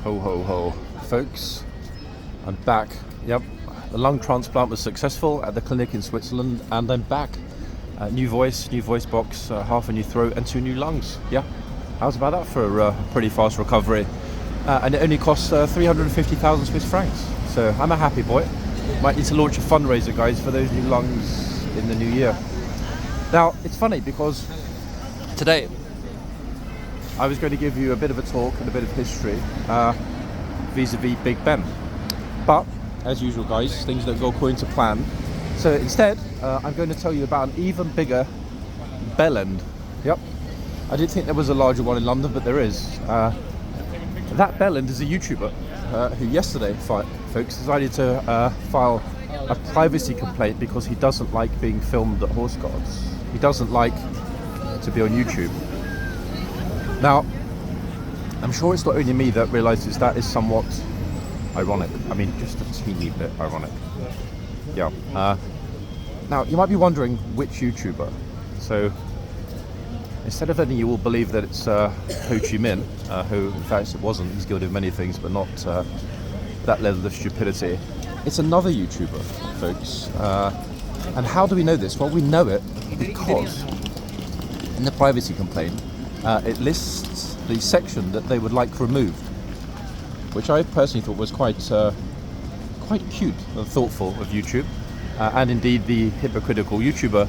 Ho ho ho, folks, I'm back. Yep, the lung transplant was successful at the clinic in Switzerland, and I'm back. New voice box, half a new throat and 2 new lungs. Yeah, how's about that for a pretty fast recovery? And it only costs 350,000 Swiss francs. So I'm a happy boy. Might need to launch a fundraiser, guys, for those new lungs in the new year. Now, it's funny because today I was going to give you a bit of a talk and a bit of history vis-a-vis Big Ben. But, as usual, guys, things don't go according to plan. So instead, I'm going to tell you about an even bigger bell end. Yep. I didn't think there was a larger one in London, but there is. That bell end is a YouTuber who yesterday, folks, decided to file a privacy complaint because he doesn't like being filmed at horseguards. He doesn't like to be on YouTube. Now, I'm sure it's not only me that realises that is somewhat ironic. I mean, just a teeny bit ironic. Yeah. Now, you might be wondering which YouTuber. So, instead of any, you will believe that it's Ho Chi Minh, who, in fact, it wasn't. He's guilty of many things, but not that level of stupidity. It's another YouTuber, folks. And how do we know this? Well, we know it because in the privacy complaint, it lists the section that they would like removed, which I personally thought was quite cute and thoughtful of YouTube, and indeed the hypocritical YouTuber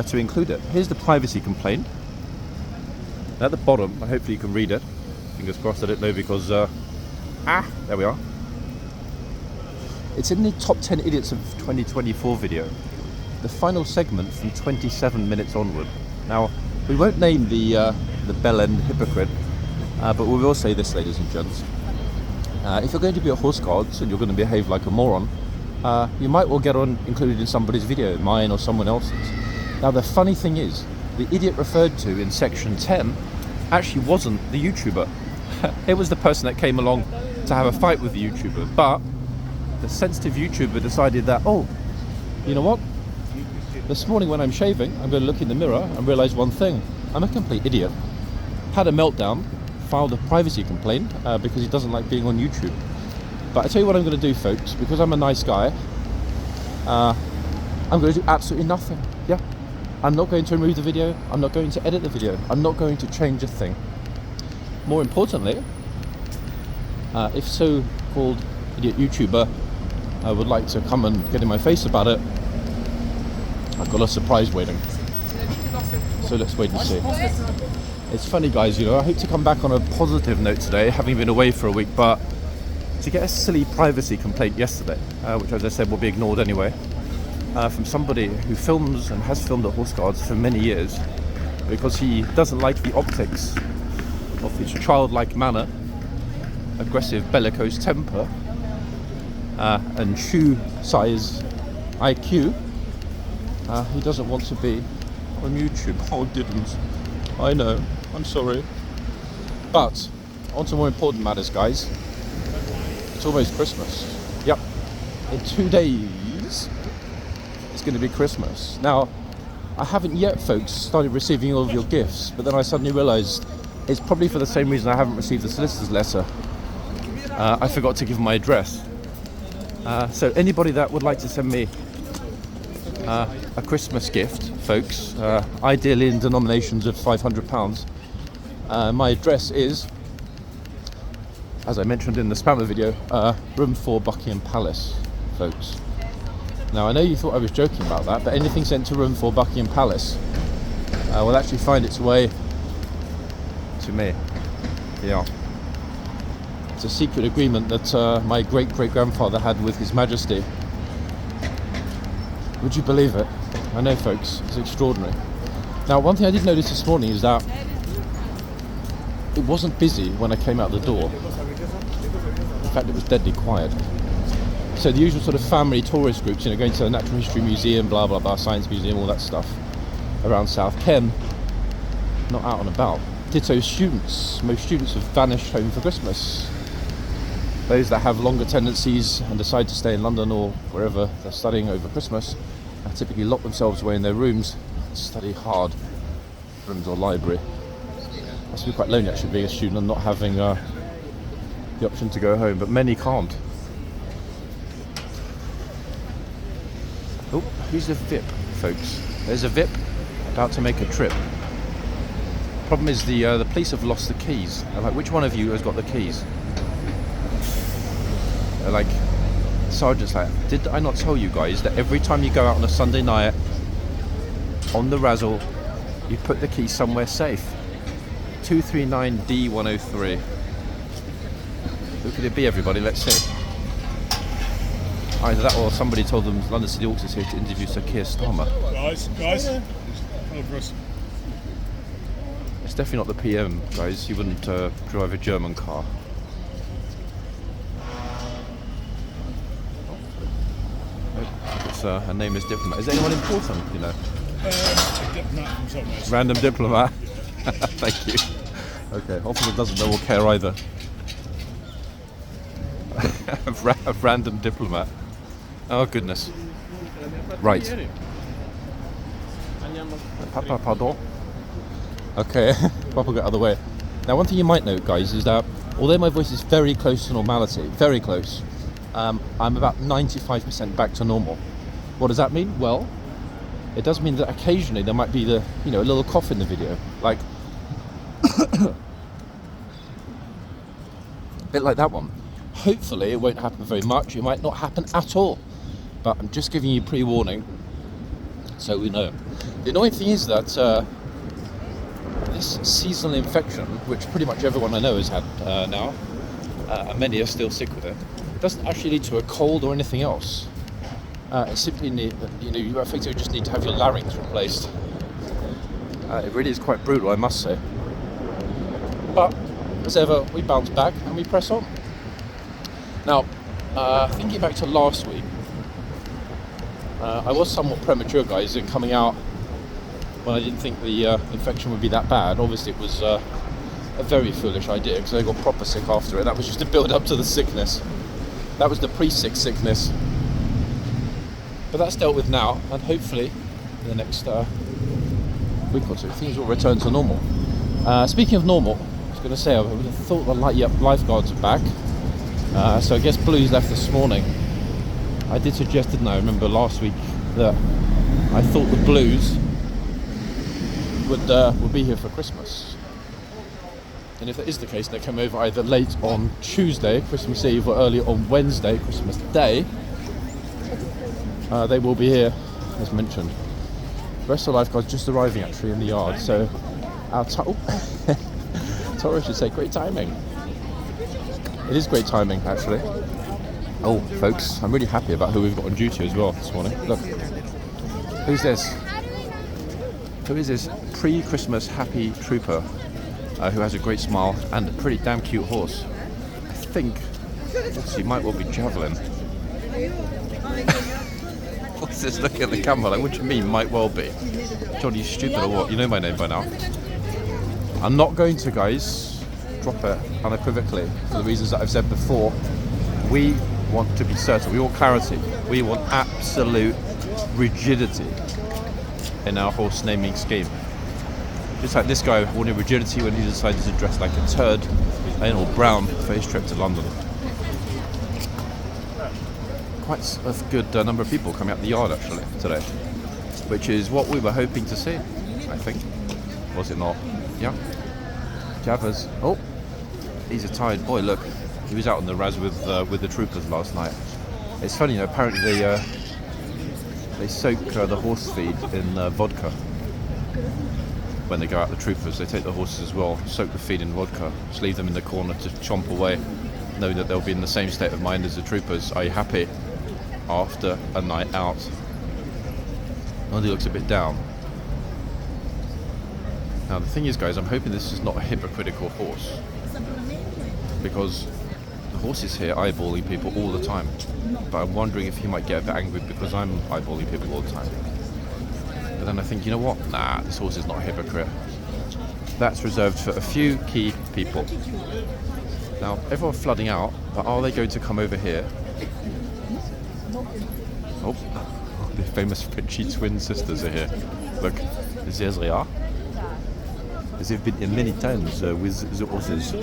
to include it. Here's the privacy complaint. At the bottom, hopefully you can read it. Fingers crossed, I don't know because there we are. It's in the top 10 idiots of 2024 video, the final segment from 27 minutes onward. Now, we won't name the bell end hypocrite, but we will say this, ladies and gents. If you're going to be a horseguards and you're going to behave like a moron, you might well get on included in somebody's video, mine or someone else's. Now, the funny thing is, the idiot referred to in section 10 actually wasn't the YouTuber. It was the person that came along to have a fight with the YouTuber, but the sensitive YouTuber decided that, oh, you know what? This morning when I'm shaving, I'm going to look in the mirror and realise one thing. I'm a complete idiot. Had a meltdown, filed a privacy complaint because he doesn't like being on YouTube. But I tell you what I'm going to do, folks, because I'm a nice guy, I'm going to do absolutely nothing. Yeah. I'm not going to remove the video. I'm not going to edit the video. I'm not going to change a thing. More importantly, if so-called idiot YouTuber would like to come and get in my face about it, I've got a surprise waiting. So let's wait and see. It's funny, guys, you know, I hope to come back on a positive note today, having been away for a week, but to get a silly privacy complaint yesterday, which, as I said, will be ignored anyway, from somebody who films and has filmed at horseguards for many years because he doesn't like the optics of his childlike manner, aggressive bellicose temper, and shoe size IQ. He doesn't want to be on YouTube. Oh, didn't. I know. I'm sorry. But on to more important matters, guys. It's almost Christmas. Yep. In 2 days, it's going to be Christmas. Now, I haven't yet, folks, started receiving all of your gifts, but then I suddenly realised it's probably for the same reason I haven't received the solicitor's letter. I forgot to give my address. So anybody that would like to send me a Christmas gift, folks, ideally in denominations of £500, my address is, as I mentioned in the spammer video, room 4 Buckingham Palace, folks. Now, I know you thought I was joking about that, but anything sent to room 4 Buckingham Palace will actually find its way to me. Yeah. It's a secret agreement that my great-great-grandfather had with His Majesty. Would you believe it? I know, folks, it's extraordinary. Now, one thing I did notice this morning is that it wasn't busy when I came out the door. In fact, it was deadly quiet. So the usual sort of family tourist groups, you know, going to the Natural History Museum, blah, blah, blah, Science Museum, all that stuff around South Ken, not out and about. Ditto students. Most students have vanished home for Christmas. Those that have longer tendencies and decide to stay in London or wherever they're studying over Christmas typically lock themselves away in their rooms and study hard, rooms or library. Must be quite lonely actually being a student and not having the option to go home, but many can't. Oh, who's the VIP, folks? There's a VIP about to make a trip. Problem is the police have lost the keys. I'm like, which one of you has got the keys? They're like, sergeant's like, did I not tell you guys that every time you go out on a Sunday night on the razzle, you put the key somewhere safe? 239D103. Who could it be, everybody? Let's see. Either that or somebody told them London City Hawks is here to interview Sir Keir Starmer. Guys, over us. It's definitely not the PM, guys. He wouldn't drive a German car. It's her name is Diplomat. Is anyone important, you know? Diplomat from somewhere. Random diplomat. Thank you. Okay, officer doesn't know or care either. A random diplomat. Oh goodness. Right. Papa, pardon. Okay, Papa got out of the way. Now, one thing you might note, guys, is that although my voice is very close to normality, very close, I'm about 95% back to normal. What does that mean? Well, it does mean that occasionally there might be a little cough in the video, like a bit like that one. Hopefully it won't happen very much. It might not happen at all, but I'm just giving you pre-warning so we know. The annoying thing is that this seasonal infection, which pretty much everyone I know has had now, and many are still sick with it, doesn't actually lead to a cold or anything else. It simply you effectively just need to have your larynx replaced. It really is quite brutal, I must say. But as ever, we bounce back and we press on. Now, thinking back to last week, I was somewhat premature, guys, in coming out when I didn't think the infection would be that bad. Obviously, it was a very foolish idea because I got proper sick after it. That was just a build up to the sickness. That was the pre-sick sickness. But that's dealt with now, and hopefully in the next week or two, things will return to normal. Speaking of normal, I was going to say, I would have thought the lifeguards are back. So I guess Blues left this morning. I did suggest, didn't I, remember last week, that I thought the Blues would be here for Christmas. And if that is the case, they come over either late on Tuesday, Christmas Eve, or early on Wednesday, Christmas Day. They will be here, as mentioned. The rest of the lifeguards just arriving actually in the yard. So our Toro should say great timing. It is great timing, actually. Oh, folks, I'm really happy about who we've got on duty as well this morning. Look, who's this? Who is this pre-Christmas happy trooper who has a great smile and a pretty damn cute horse? I think he might well be Javelin. What's this looking at the camera like? What do you mean, might well be? John, you stupid or what? You know my name by now. I'm not going to, guys, drop it unequivocally for the reasons that I've said before. We want to be certain. We want clarity. We want absolute rigidity in our horse naming scheme. Just like this guy wanted rigidity when he decided to dress like a turd in all brown for his trip to London. Quite a good number of people coming out the yard actually today, which is what we were hoping to see, I think. Was it not? Yeah. Javas. Oh, he's a tired boy. Look, he was out on the raz with the troopers last night. It's funny, apparently they soak the horse feed in vodka when they go out. The troopers, they take the horses as well, soak the feed in vodka, just leave them in the corner to chomp away, knowing that they'll be in the same state of mind as the troopers. Are you happy after a night out? Oh, he looks a bit down. Now the thing is, guys, I'm hoping this is not a hypocritical horse, because the horse is here eyeballing people all the time, but I'm wondering if he might get a bit angry because I'm eyeballing people all the time. But then I think, you know what? Nah, this horse is not a hypocrite. That's reserved for a few key people. Now, everyone flooding out, but are they going to come over here? Oh, the famous Frenchie twin sisters are here. Look, Zezria. as they've been in many towns with the horses.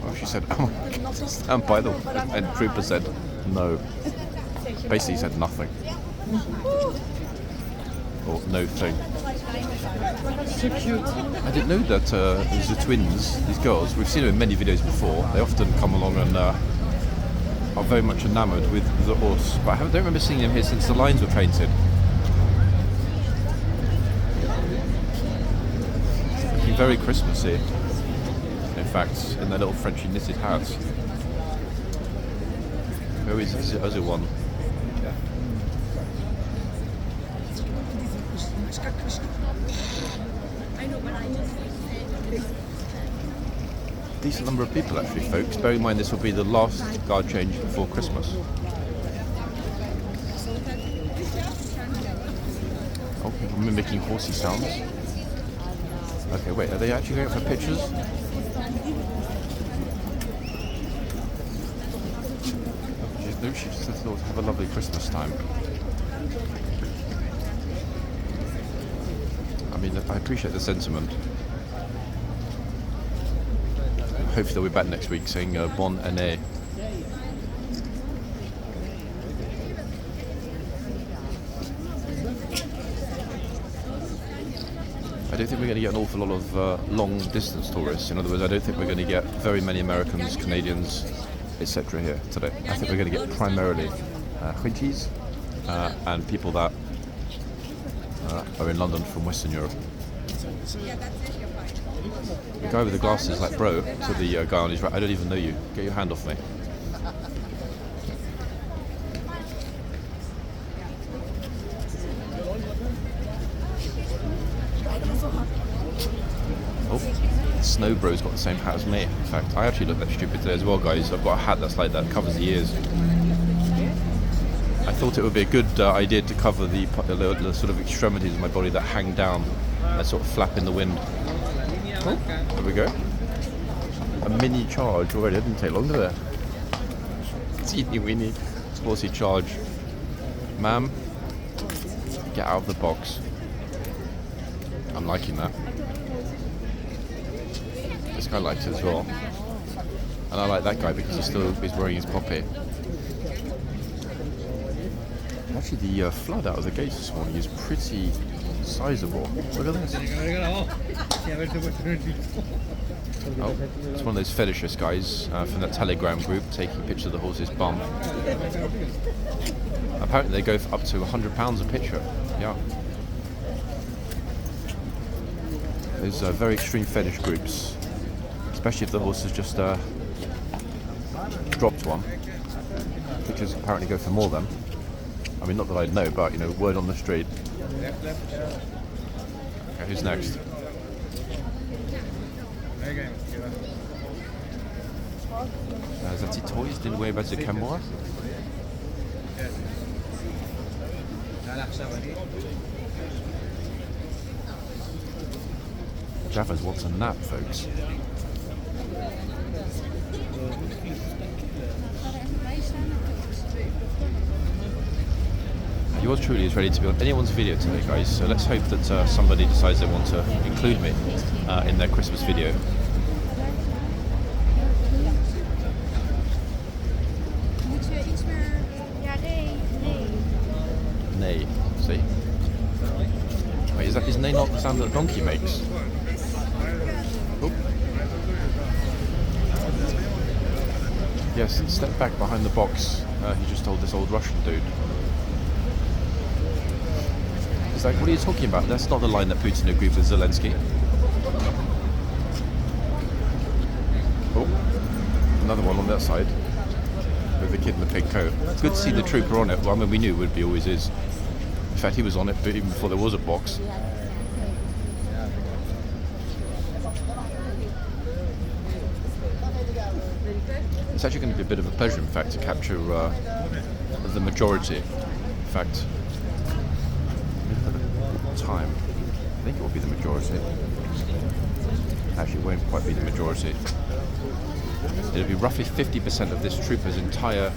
Oh, she said, "Oh my God, stand by them," and Trooper said, "No." Basically, said nothing. Or no thing. So cute. I didn't know that the twins, these girls, we've seen them in many videos before. They often come along and are very much enamoured with the horse. But I don't remember seeing them here since the lines were painted. Looking very Christmassy. In fact, in their little Frenchy knitted hats. Where is the other one? Decent number of people actually, folks. Bear in mind this will be the last guard change before Christmas. Oh, people mimicking horsey sounds. Okay, wait, are they actually going for pictures? No, she just thought have a lovely Christmas time. I mean, I appreciate the sentiment. Hopefully they'll be back next week saying bon année. I don't think we're going to get an awful lot of long distance tourists. In other words, I don't think we're going to get very many Americans, Canadians, etc. here today. I think we're going to get primarily Frenchies and people that are in London from Western Europe. The guy with the glasses is like, "Bro," to the guy on his right, "I don't even know you. Get your hand off me." Oh, Snow Bro's got the same hat as me. In fact, I actually look that stupid today as well, guys. I've got a hat that's like that, covers the ears. I thought it would be a good idea to cover the sort of extremities of my body that hang down and sort of flap in the wind. Oh, there we go. A mini charge already. It didn't take long, did it? Teeny weeny horsey charge. Ma'am, get out of the box. I'm liking that. This guy likes it as well. And I like that guy because he's wearing his poppy. Actually, the flood out of the gates this morning is pretty sizable. Look at this. Oh, it's one of those fetishist guys from that Telegram group taking pictures of the horse's bum. Apparently they go for up to £100 a picture. Yeah. Those very extreme fetish groups, especially if the horse has just dropped one. Pictures apparently go for more than. I mean, not that I'd know, but, you know, word on the street. Okay, who's next? That toys didn't worry about the camera. Javas wants a nap, folks. Yours truly is ready to be on anyone's video today, guys, so let's hope that somebody decides they want to include me in their Christmas video. Neigh, see? Wait, is neigh not the sound that a donkey makes? Oh. Yes, step back behind the box, he just told this old Russian dude. It's like, what are you talking about? That's not the line that Putin agreed with Zelensky. Oh, another one on that side with the kid in the pink coat. It's good to see the trooper on it. Well, I mean, we knew it would be, always is. In fact, he was on it even before there was a box. It's actually going to be a bit of a pleasure, in fact, to capture the majority. In fact, time. I think it will be the majority. Actually, it won't quite be the majority. It'll be roughly 50% of this trooper's entire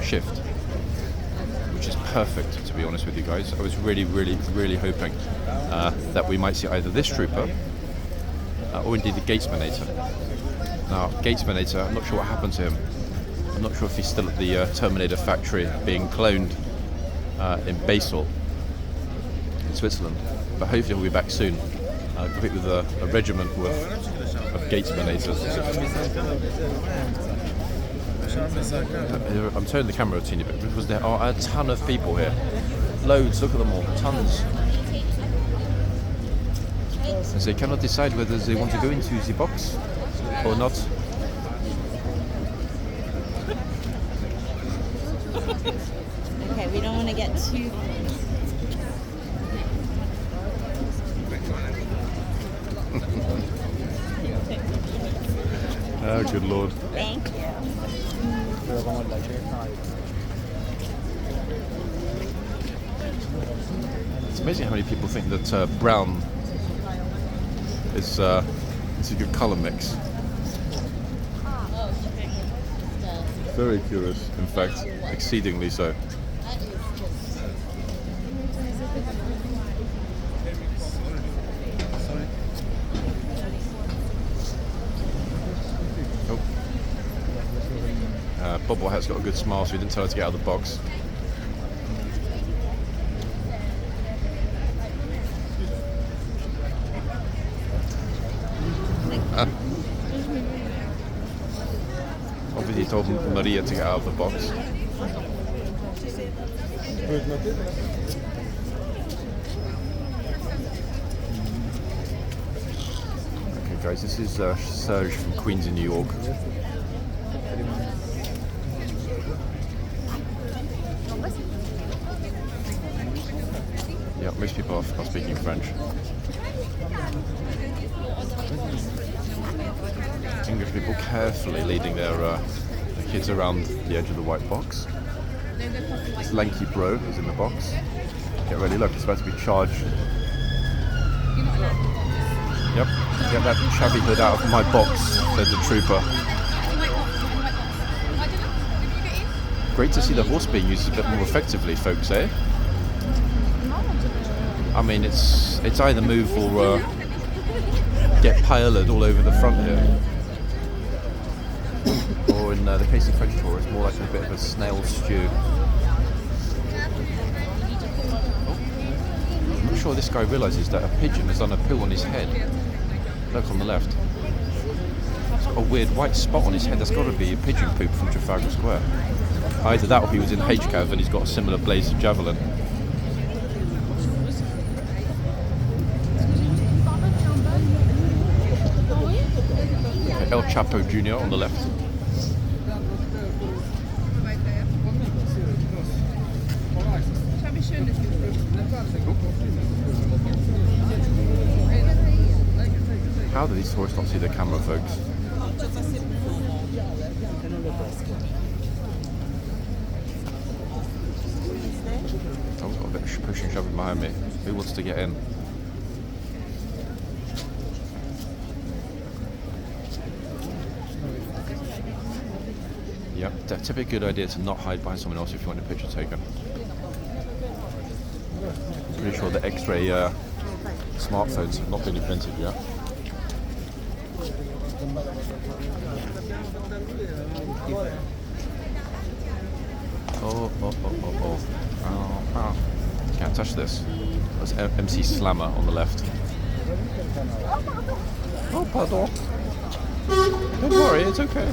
shift, which is perfect, to be honest with you guys. I was really hoping that we might see either this trooper or indeed the Gatesmanator. Now, Gatesmanator, I'm not sure what happened to him. I'm not sure if he's still at the Terminator factory being cloned in Basel, in Switzerland, but hopefully he'll be back soon, complete with a regiment of Gatesmanators. I'm turning the camera a teeny bit because there are a ton of people here. Loads, look at them all, tons. And they cannot decide whether they want to go into the box or not. Okay, we don't want to get too... Oh, good lord. Thank you. It's amazing how many people think that brown is a good colour mix. Very curious, in fact, exceedingly so. Bobo Hat's got a good smile, so he didn't tell her to get out of the box. Obviously he told Maria to get out of the box. Okay guys, this is Serge from Queens in New York. Yeah, most people are speaking French. English people carefully leading their kids around the edge of the white box. This lanky bro is in the box. Get ready, look, it's about to be charged. Yep, get that chubby hood out of my box, said the trooper. Great to see the horse being used a bit more effectively, folks, eh? I mean, it's either move or get piled all over the front here. Or in the case of French tour, it's more like a bit of a snail stew. I'm not sure this guy realises that a pigeon has done a poo on his head. Look on the left. It's got a weird white spot on his head. That's got to be a pigeon poop from Trafalgar Square. Either that or he was in HCAV and he's got a similar blaze of javelin. El Chapo Jr. on the left. How do these tourists not see the camera, folks? Oh, got a bit of pushing shoving behind me. Who wants to get in? Yep, typically a good idea to not hide behind someone else if you want a picture taken. Pretty sure the X-ray smartphones have not been invented yet. Oh. Can't touch this. That's MC Slammer on the left. Oh, pardon. Don't worry, it's okay.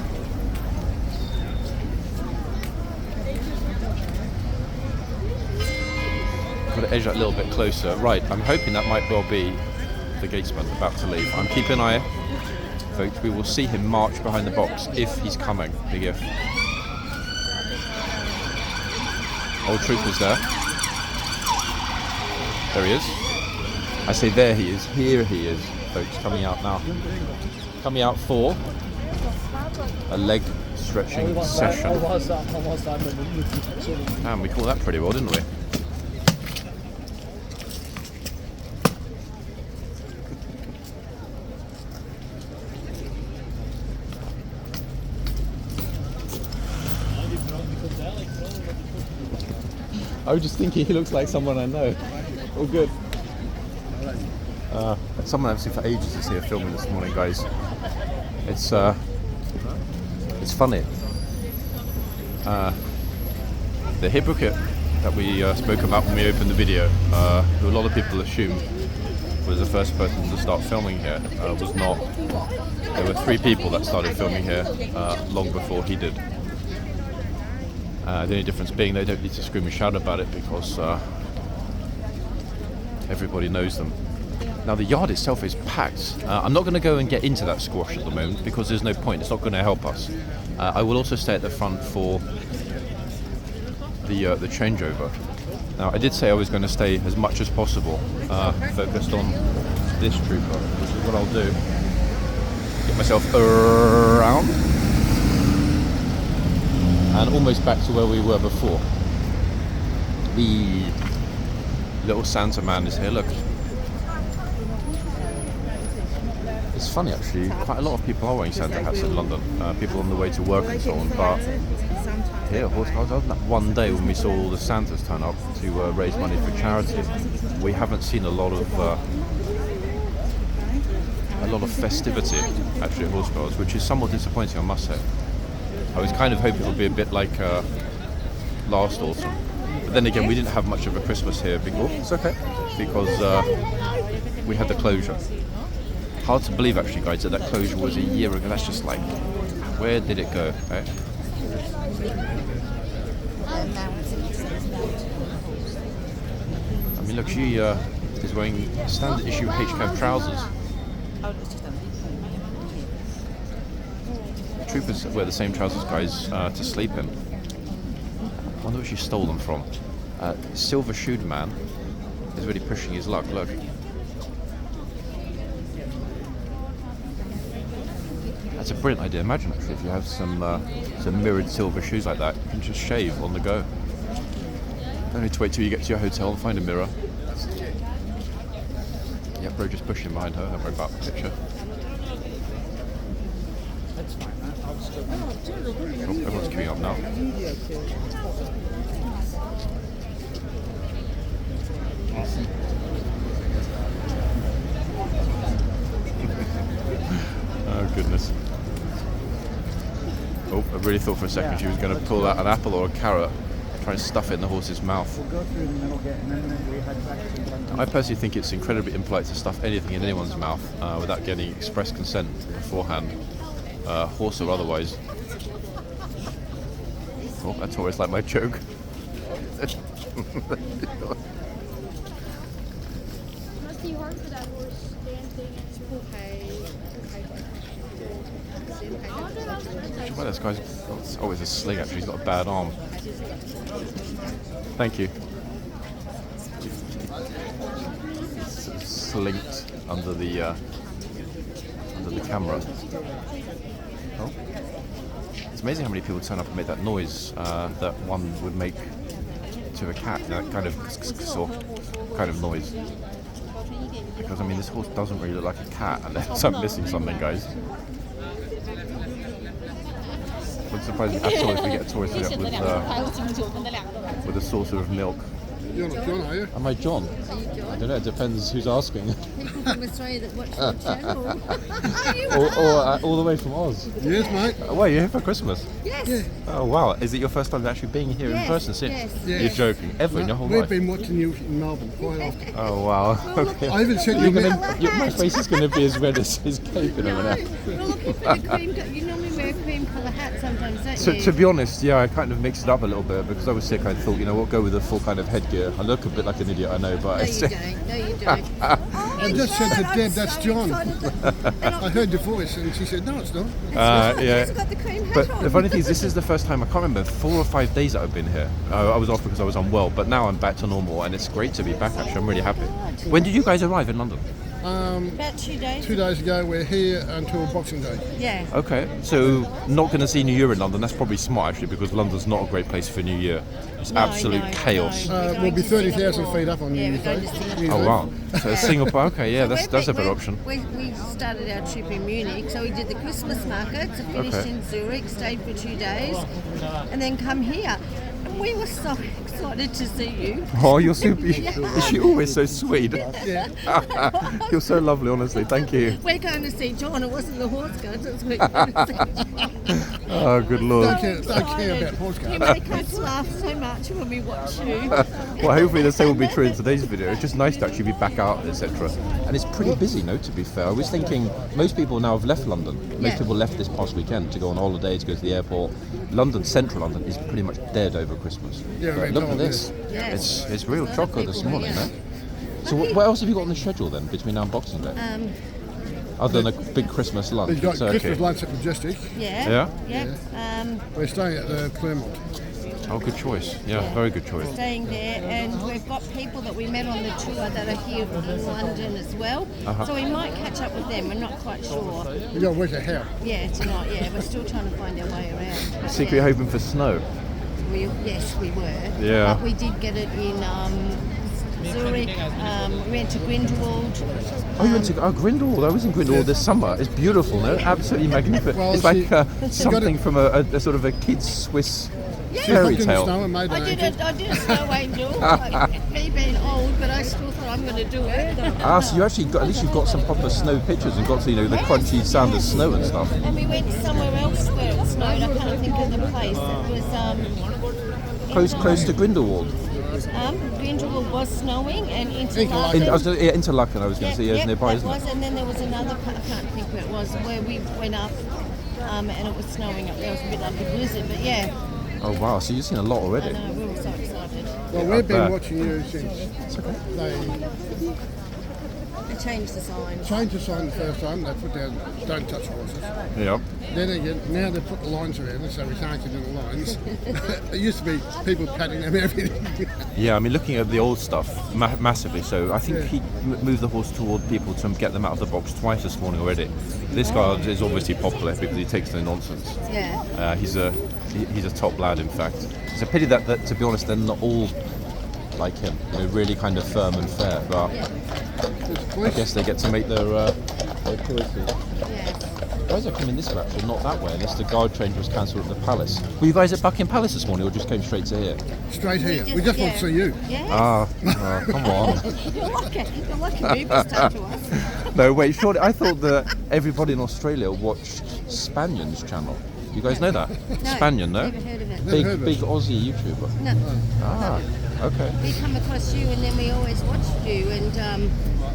Got to edge that a little bit closer. Right, I'm hoping that might well be the gatesman about to leave. I'm keeping an eye, folks. We will see him march behind the box if he's coming. Big if. Old trooper's there. There he is. I say there he is. Here he is, folks. Coming out now. Coming out for a leg stretching session. Damn, we called that pretty well, didn't we? I was just thinking he looks like someone I know. All good. Someone I've seen for ages is here filming this morning, guys. It's funny. The hypocrite that we spoke about when we opened the video, who a lot of people assumed was the first person to start filming here, was not. There were 3 people that started filming here long before he did. The only difference being they don't need to scream and shout about it because everybody knows them. Now the yard itself is packed. I'm not going to go and get into that squash at the moment because there's no point. It's not going to help us. I will also stay at the front for the changeover. Now I did say I was going to stay as much as possible focused on this trooper, which is what I'll do. Get myself around and almost back to where we were before. The little Santa man is here, look. It's funny actually, quite a lot of people are wearing Santa hats in London, people on the way to work and so on, but here, horseguards, other than that one day when we saw all the Santas turn up to raise money for charity, we haven't seen a lot of festivity actually at horseguards, which is somewhat disappointing, I must say. I was kind of hoping it would be a bit like last autumn, but then again we didn't have much of a Christmas here it's okay, because we had the closure. Hard to believe actually, guys, that closure was a year ago. That's just like, where did it go? Eh? I mean, look, she is wearing standard issue HCAV trousers. Troopers wear the same trousers, guys, to sleep in. I wonder where she stole them from. Silver shoed man is really pushing his luck. Look. That's a brilliant idea. Imagine actually if you have some mirrored silver shoes like that, you can just shave on the go. Don't need to wait till you get to your hotel and find a mirror. Yeah, bro, just push him behind her. Don't worry about the picture. Oh, everyone's queuing up now. Awesome. Oh goodness. Oh, I really thought for a second she was going to pull out an apple or a carrot, try and stuff it in the horse's mouth. I personally think it's incredibly impolite to stuff anything in anyone's mouth without getting express consent beforehand, horse or otherwise. Oh, that's always like my joke. Must be hard for that horse dancing Well, this guy's it's always a sling actually, he's got a bad arm. Thank you. It's slinked under the camera. Oh. It's amazing how many people turn up and make that noise that one would make to a cat, that kind of noise. Because I mean this horse doesn't really look like a cat unless I'm missing something, guys. I'm surprised at all if we get a tourist here with a saucer of milk. You're not John, are you? Am I John? I don't know, it depends who's asking. People from Australia that watch your channel. or all the way from Oz. Yes, mate. Well, you're here for Christmas? Yes. Yeah. Oh wow, is it your first time actually being here in person since? Yes. You're joking, ever in your whole We've life? been watching you in Melbourne quite often. Oh wow, okay. I even sent you My face is going to be as red as his cape in a minute. We're looking for the cream. You normally wear a cream colour hat sometimes, don't So, you? to be honest, yeah, I kind of mixed it up a little bit because I was sick. I thought, you know what, go with the full kind of headgear. I look a bit like an idiot, I know, but No, you don't. No, you don't. I just said to Deb, that's John. I heard your voice and she said, no, it's not. yeah. He's got the cream hat But on. the funny thing is, this is the first time, I can't remember, 4 or 5 days that I've been here. I was off because I was unwell, but now I'm back to normal and it's great to be back actually. I'm really happy. When did you guys arrive in London? About 2 days. 2 days ago, we're here until Boxing Day. Yeah. Okay, so not going to see New Year in London. That's probably smart actually because London's not a great place for New Year. It's absolute chaos. no. We'll be 30,000 feet up on New Year's Day. Oh wow, so Singapore, okay, yeah, that's a better option. We started our trip in Munich, so we did the Christmas market, so finished Okay. in Zurich, stayed for 2 days, and then come here. And we were so excited to see you. Oh, you're super. Is she always so sweet? Yeah. You're so lovely, honestly. Thank you. We're going to see John. It wasn't the horse guards. It was we're going to see John. Oh, good lord. Don't care about horse You guards. make us laugh so much when we watch you. Well, hopefully the same will be true in today's video. It's just nice to actually be back out, etc. And it's pretty busy, no, to be fair. I was thinking most people now have left London. Most Yeah. people left this past weekend to go on holiday, to go to the airport. London, central London, is pretty much dead over Christmas. Yeah, But we're look at told this. Yes. It's real There's a lot of chocker this people morning, here. no? So what else have you got on the schedule then, between now and Boxing Day? Other than a big Christmas lunch? We've got with turkey? Christmas lunch at Majestic. Yeah. Yeah? We're staying at the Claremont. Oh, good choice. Yeah, very good choice. Staying there, and we've got people that we met on the tour that are here in London as well. Uh-huh. So we might catch up with them. We're not quite sure. We got to work out how. Yeah, tonight. Yeah, we're still trying to find our way around. But Secretly yeah, hoping for snow. yes, we were. Yeah. But we did get it in Zurich. We went to Grindelwald. Oh, you went to Grindelwald. I was in Grindelwald this summer. It's beautiful, no? Absolutely magnificent. Well, it's like she got something it- from a sort of a kid's Swiss She's fairy looked in the tale. snow and made I an did angel. a snow angel. Like, me being old, but I still thought I'm going to do it. Ah, so you actually got, at least you've got some proper snow pictures and got to, the crunchy sound of snow and stuff. And we went somewhere else where it snowed. I can't think of the place. It was Close to Grindelwald. Grindelwald was snowing, and Interlaken. Interlaken. Interlaken, I was going to say, yeah, nearby, that isn't was, it? and then there was another part, I can't think where it was, where we went up, and it was snowing up there. It was a bit like a blizzard, but yeah, Oh, wow. So you've seen a lot I already. know, we were so excited. Well, I we've been bet. watching you since They changed the sign. they changed the sign the first time. They put down "Don't touch horses." Yep. Then again, now they put the lines around it, so we can't get in the lines. It used to be people patting them everything. Yeah, I mean, looking at the old stuff, massively so. I think he moved the horse toward people to get them out of the box twice this morning already. This guard is obviously popular because he takes no nonsense. Yeah. He's a top lad, in fact. It's a pity that to be honest, they're not all like him. Really kind of firm and fair. But I guess they get to make their choices. Yeah. Why is it coming this way actually, not that way, unless the guard change was cancelled at the palace? Were you guys at Buckingham Palace this morning or just came straight to here? Straight here. We just want to see you. Yeah. Come on. You're like a movie star to us. No, wait, surely I thought that everybody in Australia watched Spanion's channel. You guys know that? Spanion, no? Never heard of it. Never heard of Big it. Aussie YouTuber. No. Ah, okay. We come across you, and then we always watched you, and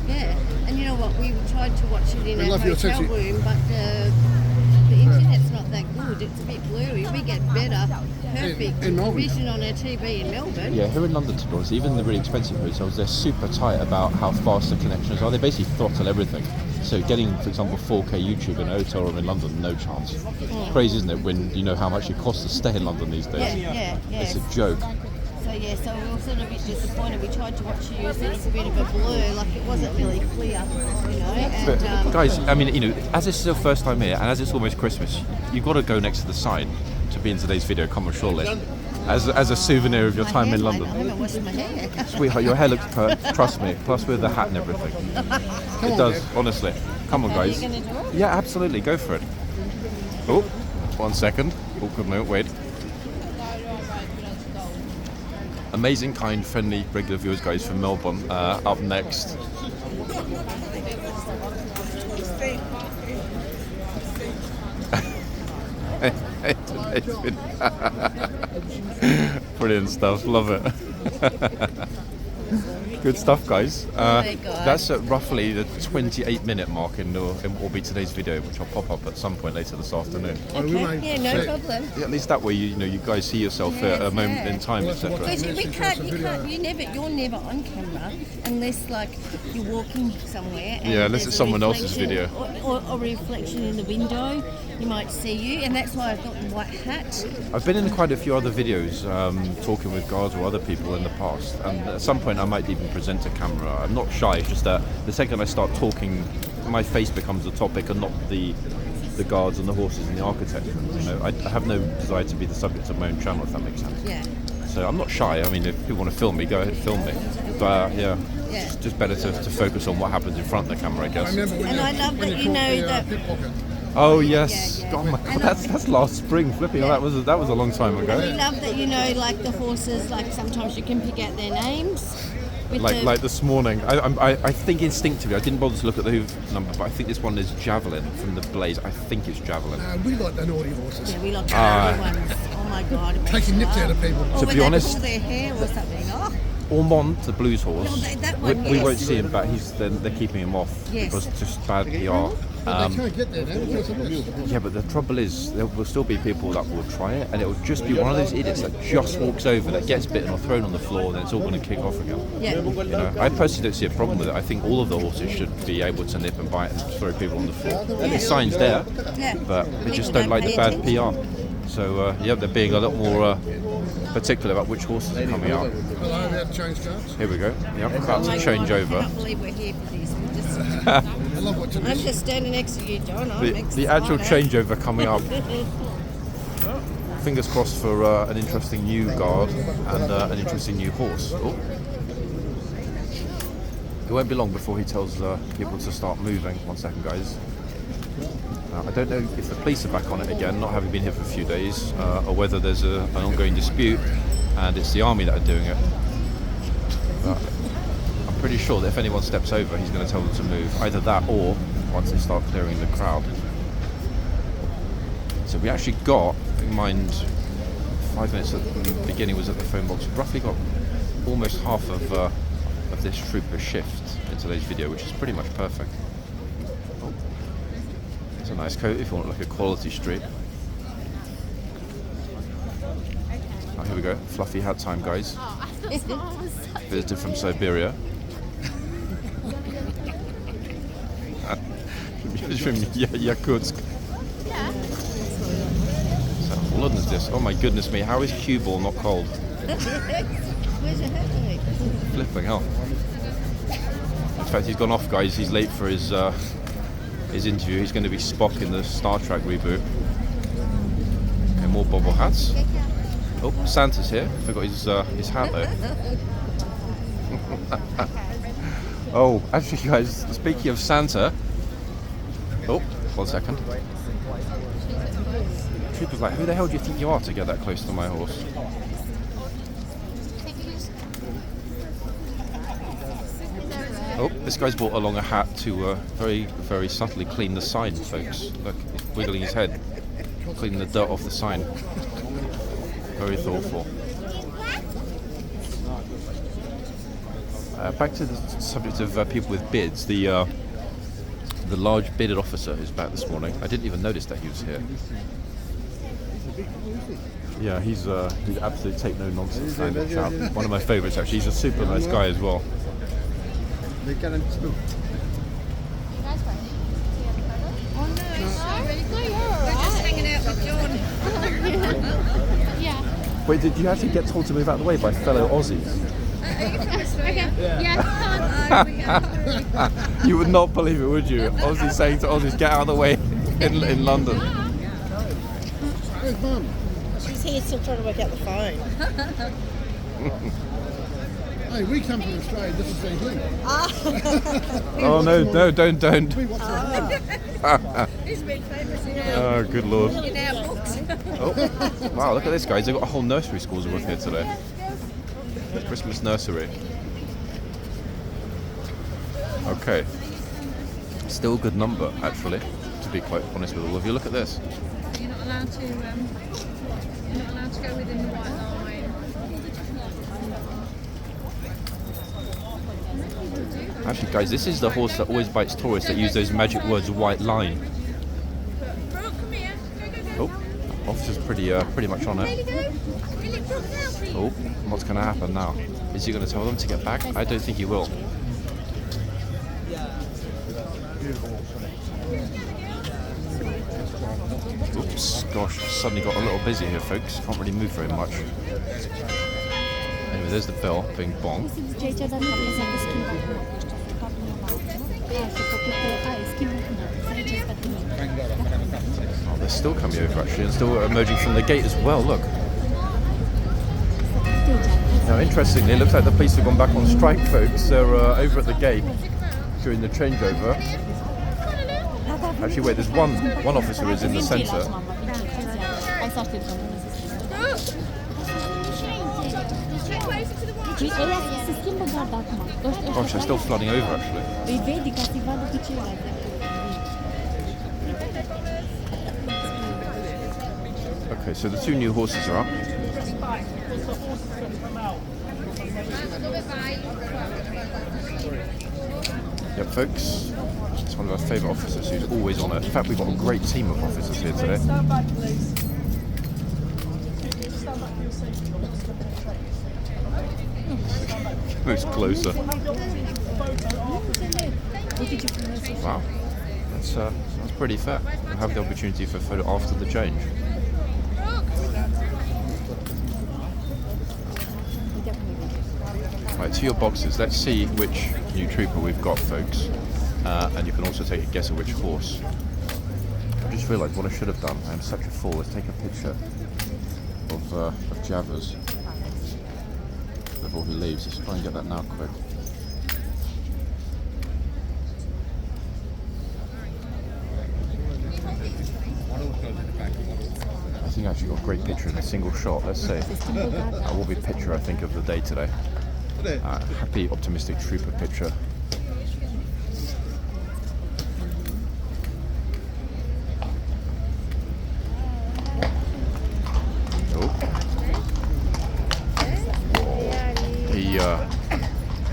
yeah. And you know what? We tried to watch it in We a love your hotel sense of- room, but the internet's not that good. It's a bit blurry. We get better, perfect in Melbourne. vision on our TV in Melbourne. Yeah, here in London, to be honest, even the really expensive hotels, they're super tight about how fast the connections are. They basically throttle everything. So getting, for example, 4K YouTube in a hotel room in London, no chance. Crazy, isn't it, when you know how much it costs to stay in London these days? Yeah. It's a joke. So yeah, so we were sort of a bit disappointed. We tried to watch you, so it's a bit of a blur, like it wasn't really clear, you know. But And guys, I mean, as this is your first time here, and as it's almost Christmas, you've got to go next to the sign to be in today's video, come on, surely. As a souvenir of your my time in hair's London. like- I haven't washed my hair. Sweetheart, your hair looks perfect, trust me, plus with the hat and everything. It does, honestly. Come on, Are you guys. going to do it? Yeah, absolutely, go for it. Oh, 1 second. Awkward moment, wait. Amazing, kind, friendly, regular viewers, guys, from Melbourne. Up next. Brilliant stuff, love it. Good stuff, guys. my God. That's at roughly the 28-minute mark in what will be today's video, which I'll pop up at some point later this afternoon. Oh, we Okay, may yeah, no see it. problem. Yeah, at least that way you guys see yourself at a moment in time, etc. Because we Message can't, us a you video. can't, you're never on camera unless like you're walking somewhere. And Yeah, unless there's it's a someone else's reflection video. or a reflection in the window. You might see you, and that's why I've got the white hat. I've been in quite a few other videos talking with guards or other people in the past, and at some point I might even present a camera. I'm not shy, it's just that the second I start talking, my face becomes the topic and not the guards and the horses and the architecture. I have no desire to be the subject of my own channel, if that makes sense. Yeah. So I'm not shy. I mean, if people want to film me, go ahead, film me. But yeah, Yeah. it's just better to focus on what happens in front of the camera, I I guess. remember when And I love when that you you know caught the that- pickpocket. Oh yes. Yeah. Oh my god, that's last spring. Flipping. That was a long time We ago. love that, you know, like the horses, like sometimes you can pick out their names. With Like this morning, I think instinctively I didn't bother to look at the hoof number, but I think this one is Javelin from the Blaze. I think it's Javelin. We like the naughty horses. Yeah, we like the naughty ones. Oh my god. it makes Taking you nips out laugh. of people. Or To when be they honest- pull their hair or something. Oh, Ormond, the blues horse. No, that one, we yes. won't see him, but they're keeping him off Yes. because it's just bad PR. But they can't get there now because of this. Yeah, but the trouble is, there will still be people that will try it, and it will just be one of those idiots that just walks over, that gets bitten or thrown on the floor, and then it's all going to kick off again. yeah. You know, I personally don't see a problem with it. I think all of the horses should be able to nip and bite and throw people on the floor. And the sign's there, Yeah. but they just People don't like the pay bad attention. PR. So yeah, they're being a lot more particular about which horses are coming out. Hello, we have change cards. Here we go. Yeah, I'm about Oh my to change God, over. I can't believe we're here for this. I love watching I'm this. just standing next to you, John. I'm The actual excited. changeover coming up. Fingers crossed for an interesting new guard and an interesting new horse. Oh. It won't be long before he tells people to start moving. 1 second, guys. I don't know if the police are back on it again, not having been here for a few days, or whether there's an ongoing dispute and it's the army that are doing it. But I'm pretty sure that if anyone steps over, he's going to tell them to move. Either that or once they start clearing the crowd. So we actually got, in mind, 5 minutes at the beginning was at the phone box. We've roughly got almost half of this trooper shift in today's video, which is pretty much perfect. Oh. It's a nice coat if you want like a quality street. Oh, here we go. Fluffy hat time, guys. Visited from Siberia. From Yakutsk. So, blood is this? Oh my goodness me! How is cue ball not cold? Where's your hat, mate? Flipping hell! In fact, he's gone off, guys. He's late for his interview. He's going to be Spock in the Star Trek reboot. Okay, more bobble hats. Oh, Santa's here. Forgot his hat though. Oh, actually, guys. Speaking of Santa. Oh, 1 second. Trooper's like, who the hell do you think you are to get that close to my horse? Oh, this guy's brought along a hat to very, very subtly clean the sign, folks. Look, he's wiggling his head, cleaning the dirt off the sign. Very thoughtful. Back to the subject of people with beards. The large bearded officer who's back this morning. I didn't even notice that he was here. Yeah, he's absolutely take no nonsense kind of chap. One of my favourites actually. He's a super nice guy as well. They're getting spooked. We're just hanging out with John. Wait, did you actually get told to move out of the way by fellow Aussies? You would not believe it, would you? Aussies saying to Aussies, get out of the way in London. Where's Mum? She's here still trying to work out the phone. Hey, we come from Australia just to see you. Oh no, don't. We watch He's been famous in Oh, good lord. our books. Oh, wow, look at this, guys. They've got a whole nursery schools with here today. Christmas nursery. Okay. Still a good number, actually, to be quite honest with all of you. Look at this. You're not allowed to. You're not allowed to go within the white line. Actually, guys, this is the horse that always bites tourists that use those magic words, white line. Brooke, come here. Go. Oh, officer's pretty much on it. Oh, what's going to happen now? Is he going to tell them to get back? I don't think he will. Oops, gosh, suddenly got a little busy here, folks. Can't really move very much. Anyway, there's the bell being bong. Oh, they're still coming over actually, and still emerging from the gate as well. Look. Now, interestingly, it looks like the police have gone back on strike, folks. They're over at the gate during the changeover. Actually, wait. There's one officer is in the centre. Gosh, they're still flooding over actually. Okay, so the 2 new horses are up. Yep, folks. It's one of our favourite officers who's always on it. In fact, we've got a great team of officers here today. Moves closer. Wow, that's pretty fair. We'll have the opportunity for a photo after the change. Right, to your boxes. Let's see which new trooper we've got, folks. And you can also take a guess at which horse. I just realised what I should have done. I'm such a fool. Let's take a picture of Javers before he leaves. Let's try and get that now quick. I think I actually got a great picture in a single shot. Let's see. That will be a picture, I think, of the day today. Happy, optimistic trooper picture.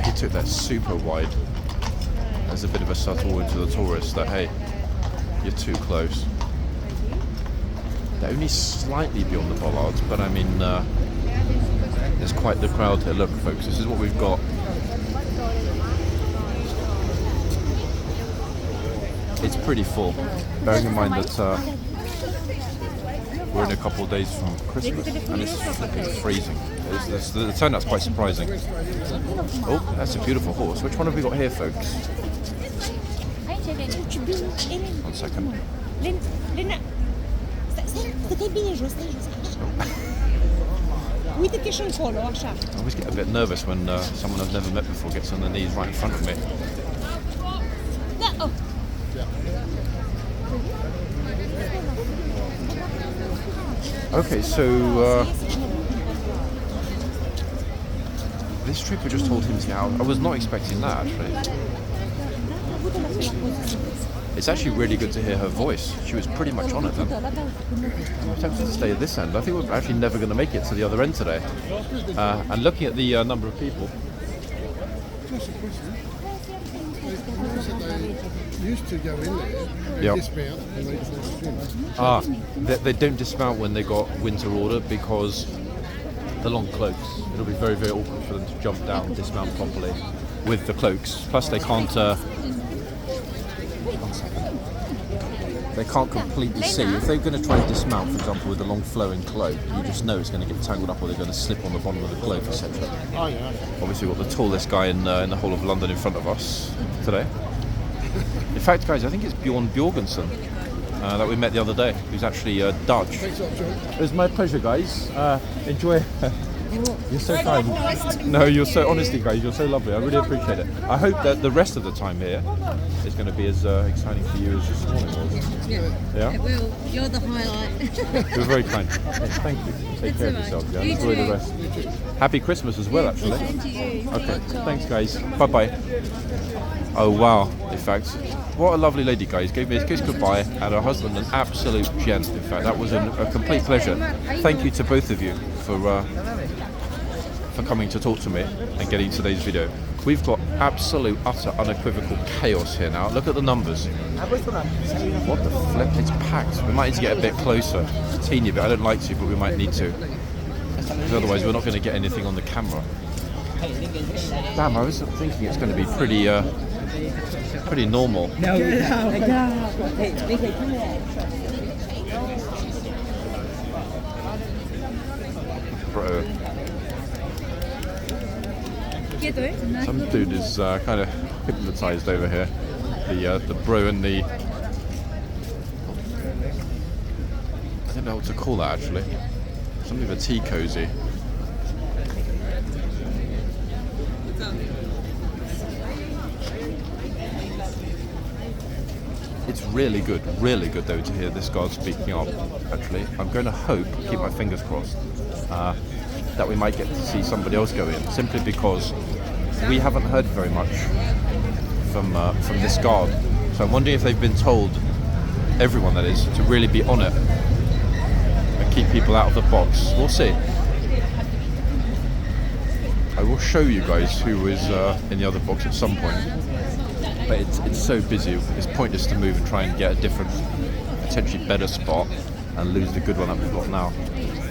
He took that super wide as a bit of a subtle warning to the tourists that, hey, you're too close. They're only slightly beyond the bollards, but I mean, there's quite the crowd here. Look, folks, this is what we've got. It's pretty full, bearing in mind that we're in a couple of days from Christmas and it's flipping freezing. The turnout's quite surprising. Oh, that's a beautiful horse. Which one have we got here, folks? 1 second. I always get a bit nervous when someone I've never met before gets on their knees right in front of me. Okay, so this trooper just told him to get out. I was not expecting that, actually. It's actually really good to hear her voice. She was pretty much on it then. I'm tempted to stay at this end. I think we're actually never going to make it to the other end today. And looking at the number of people. They used to go in there and dismount and they don't dismount when they got winter order because the long cloaks. It'll be very, very awkward for them to jump down and dismount properly with the cloaks. Plus they can't completely see. If they're going to try and dismount, for example, with a long flowing cloak, you just know it's going to get tangled up or they're going to slip on the bottom of the cloak, etc. oh yeah. Obviously we've got the tallest guy in the whole of London in front of us today. In fact, guys, I think it's Bjorn Bjorgensen that we met the other day, who's actually Dutch. Thanks a lot, John. It was my pleasure, guys. Enjoy. You're so kind. No, you're so, honestly, guys, you're so lovely. I really appreciate it. I hope that the rest of the time here is going to be as exciting for you as this morning was. Yeah? It will. You're the highlight. You're very kind. Thank you. Take care of yourself, guys. You Enjoy too. the rest. Happy Christmas as well, actually. Same to you. Okay, thanks, guys. Bye-bye. Oh, wow. In fact, what a lovely lady, guys. Gave me a kiss goodbye, and her husband an absolute gent. In fact, that was a complete pleasure. Thank you to both of you for coming to talk to me and getting today's video. We've got absolute, utter, unequivocal chaos here now. Look at the numbers. What the flip? It's packed. We might need to get a bit closer. A teeny bit. I don't like to, but we might need to. Because otherwise we're not going to get anything on the camera. Damn, I was thinking it's going to be pretty normal. Bro. Some dude is kind of hypnotized over here. The bro and the... I don't know what to call that actually. Something of a tea cozy. It's really good though to hear this guard speaking up. Actually, I'm going to keep my fingers crossed, that we might get to see somebody else go in, simply because we haven't heard very much from this guard. So I'm wondering if they've been told, everyone that is, to really be on it and keep people out of the box. We'll see. I will show you guys who is in the other box at some point, but it's so busy, it's pointless to move and try and get a different, potentially better spot and lose the good one that we've got now.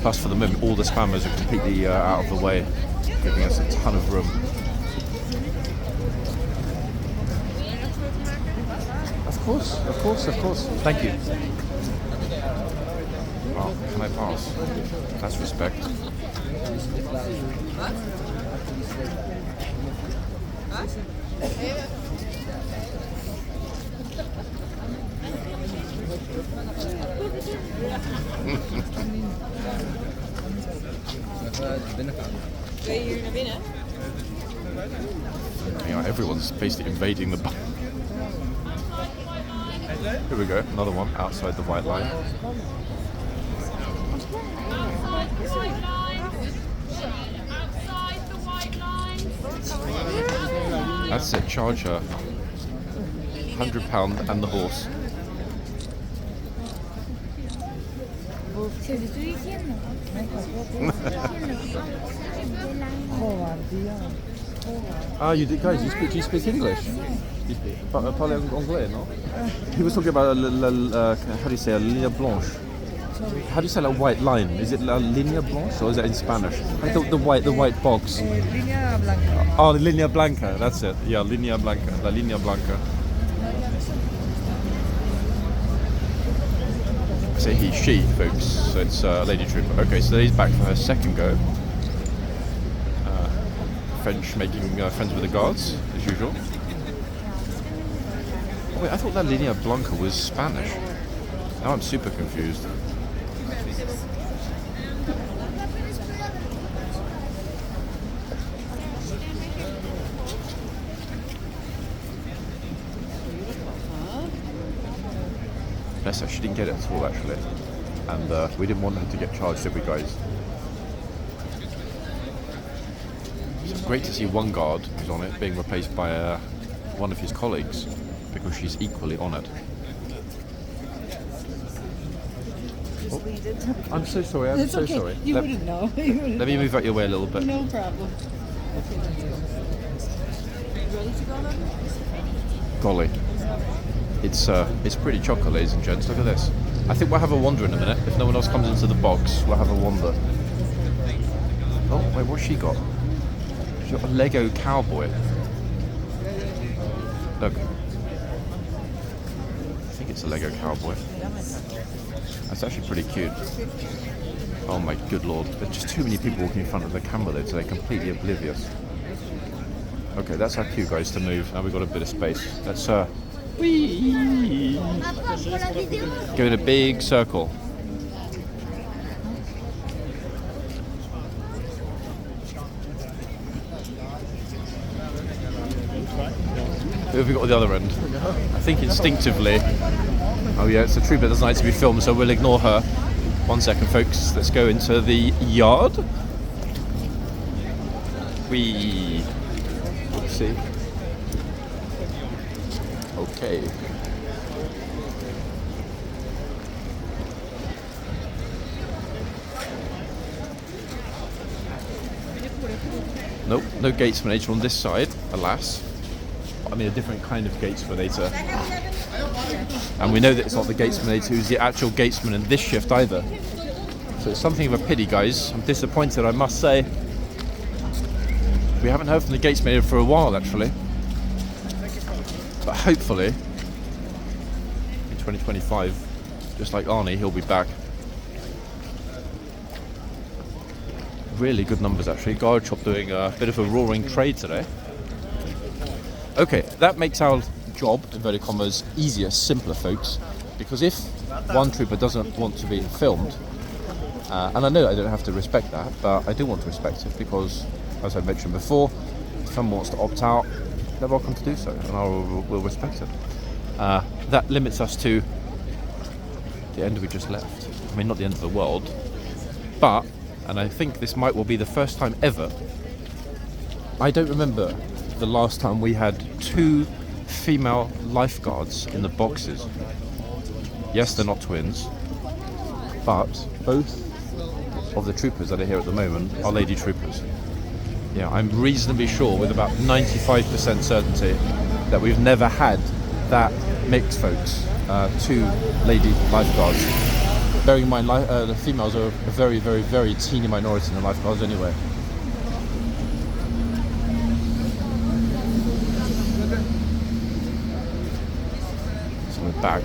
Plus, for the moment, all the spammers are completely out of the way, giving us a ton of room. Of course. Thank you. Well, can I pass? That's respect. Yeah, everyone's basically invading the. Here we go, another one outside the white line. That's it, charge her. £100 and the horse. Ah, you guys, you speak English? You parle anglais, no? He was talking about how do you say, a linea blanche? How do you say a white line? Is it la linea blanche or is it in Spanish? I thought the white box. Línea blanca. Oh, the linea blanca, that's it. Yeah, linea blanca, la linea blanca. I say he, she, folks, so it's Lady Trooper. Okay, so he's back for her second go. French making friends with the guards, as usual. Oh, wait, I thought that linea blanca was Spanish. Now I'm super confused. Bless her, she didn't get it at all actually. And we didn't want her to get charged, did we guys? So it's great to see one guard who's on it being replaced by one of his colleagues, because she's equally on it. Oh, I'm so sorry, I'm so sorry. You wouldn't know. Let me move out your way a little bit. No problem. Ready to go then? Golly. It's pretty chocolate, ladies and gents. Look at this. I think we'll have a wander in a minute. If no one else comes into the box, we'll have a wander. Oh, wait, what's she got? She's got a Lego cowboy. Look. I think it's a Lego cowboy. That's actually pretty cute. Oh my good lord. There's just too many people walking in front of the camera there, so they're completely oblivious. Okay, that's our cue, guys, to move. Now we've got a bit of space. Let's whee! Go in a big circle. Who have we got at the other end? I think instinctively. Oh yeah, it's a trooper that doesn't like to be filmed, so we'll ignore her. 1 second, folks. Let's go into the yard. See. Okay. Nope, no gatesmanator on this side, alas. I mean, a different kind of gatesmanator. And we know that it's not the gatesmanator who's the actual gatesman in this shift either. So it's something of a pity, guys. I'm disappointed, I must say. We haven't heard from the gatesmanator for a while, actually. But hopefully, in 2025, just like Arnie, he'll be back. Really good numbers, actually. Guard shop doing a bit of a roaring trade today. Okay, that makes our job, inverted commas, easier, simpler, folks. Because if one trooper doesn't want to be filmed, and I know I don't have to respect that, but I do want to respect it because, as I mentioned before, if someone wants to opt out, they're welcome to do so, and we'll respect it. that limits us to the end we just left. I mean, not the end of the world, but, and I think this might well be the first time ever, I don't remember the last time we had 2 female lifeguards in the boxes. Yes, they're not twins, but both of the troopers that are here at the moment are lady troopers. Yeah, I'm reasonably sure with about 95% certainty that we've never had that mix, folks. 2 lady lifeguards. Bearing in mind, the females are a very, very, very teeny minority in the lifeguards anyway. So we're back.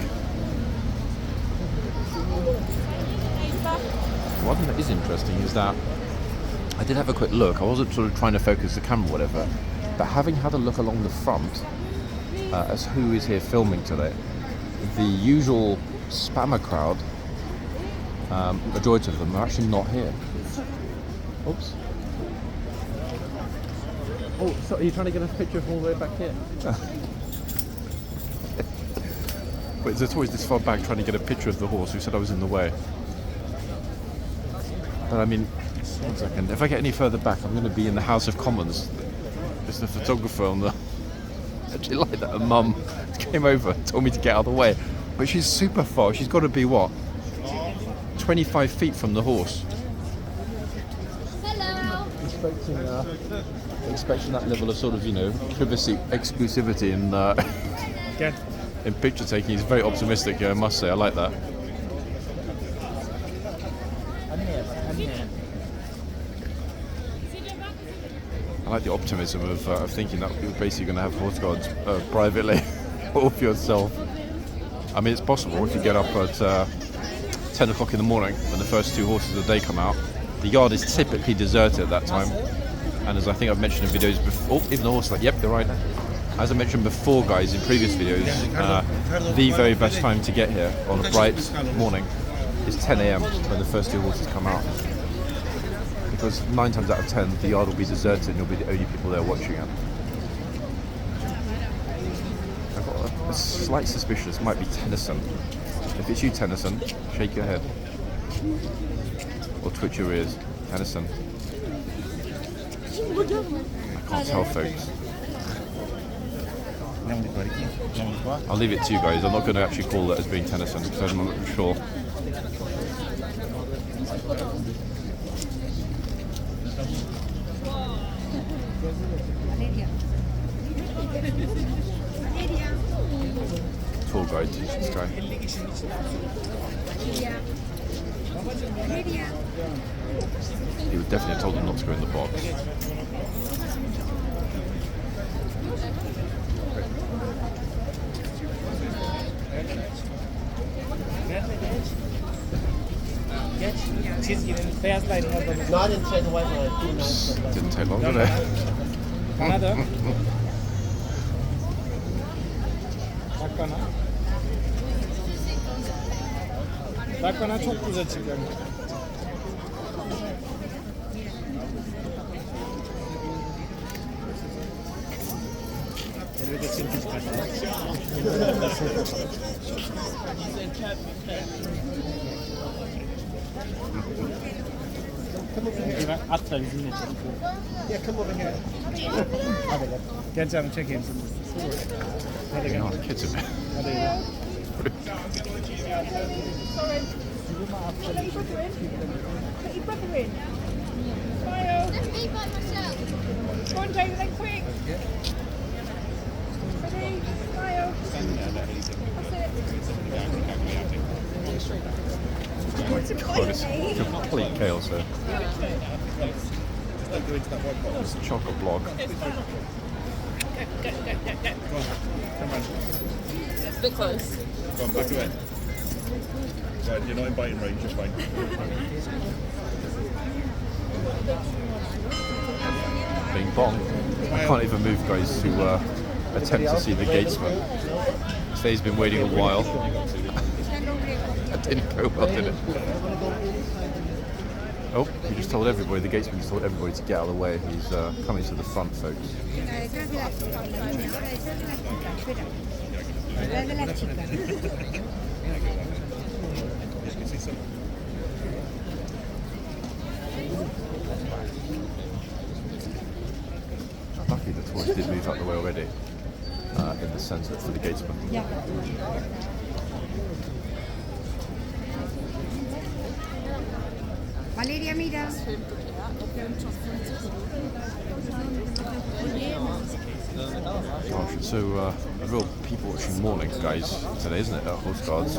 One thing that is interesting is that I did have a quick look. I wasn't sort of trying to focus the camera or whatever, but having had a look along the front as who is here filming today, the usual spammer crowd, majority of them are actually not here. Oops. Oh, so are you trying to get a picture of all the way back here? Wait, there's always this far back trying to get a picture of the horse who said I was in the way. But I mean, 1 second. If I get any further back, I'm going to be in the House of Commons. There's the photographer on the... I actually like that. Her mum came over and told me to get out of the way. But she's super far. She's got to be, what, 25 feet from the horse. Hello. Expecting that level of sort of, you know, privacy, exclusivity in picture taking is very optimistic, yeah, I must say. I like that. I like the optimism of thinking that you're basically going to have horse guards privately all for yourself. I mean, it's possible if you get up at 10 o'clock in the morning when the first 2 horses of the day come out. The yard is typically deserted at that time. And as I think I've mentioned in videos before, even the horse is like, yep, they're right. As I mentioned before, guys, in previous videos, the very best time to get here on a bright morning is 10 a.m. when the first 2 horses come out. Because 9 times out of 10, the yard will be deserted and you'll be the only people there watching it. I've got a slight suspicion this might be Tennyson. If it's you, Tennyson, shake your head. Or twitch your ears. Tennyson. I can't tell, folks. I'll leave it to you guys. I'm not going to actually call that as being Tennyson because I'm not sure. Tour guide teach this guy. He would definitely have told him not to go in the box. Didn't take long, did it? Dakikana çok güzel çıkıyor. At da bizimle çekiyor. Hadi gel. Gel canım çekeyim seni. Hadi gel. Oh, the kids are... Hadi gel. Put your brother in. Smile. Just me by myself. Go on, David, then quick. Ready? Smile. That's it. God, it's complete chaos here. It's a chocolate block. That's a bit close. Go on, back away. Right, you're not in biting range, you're fine. Bing bong. I can't even move, guys, to attempt to see the gatesman. Today's been waiting a while. That didn't go well, did it? Oh, he just told everybody, the gatesman just told everybody to get out of the way. He's coming to the front, folks. La della chica. Luckily the toys did move out the way already, in the sense that for the gatesman. Yeah. Valeria, mira. Gosh, so a real people-watching morning, guys, today, isn't it, at Horseguards?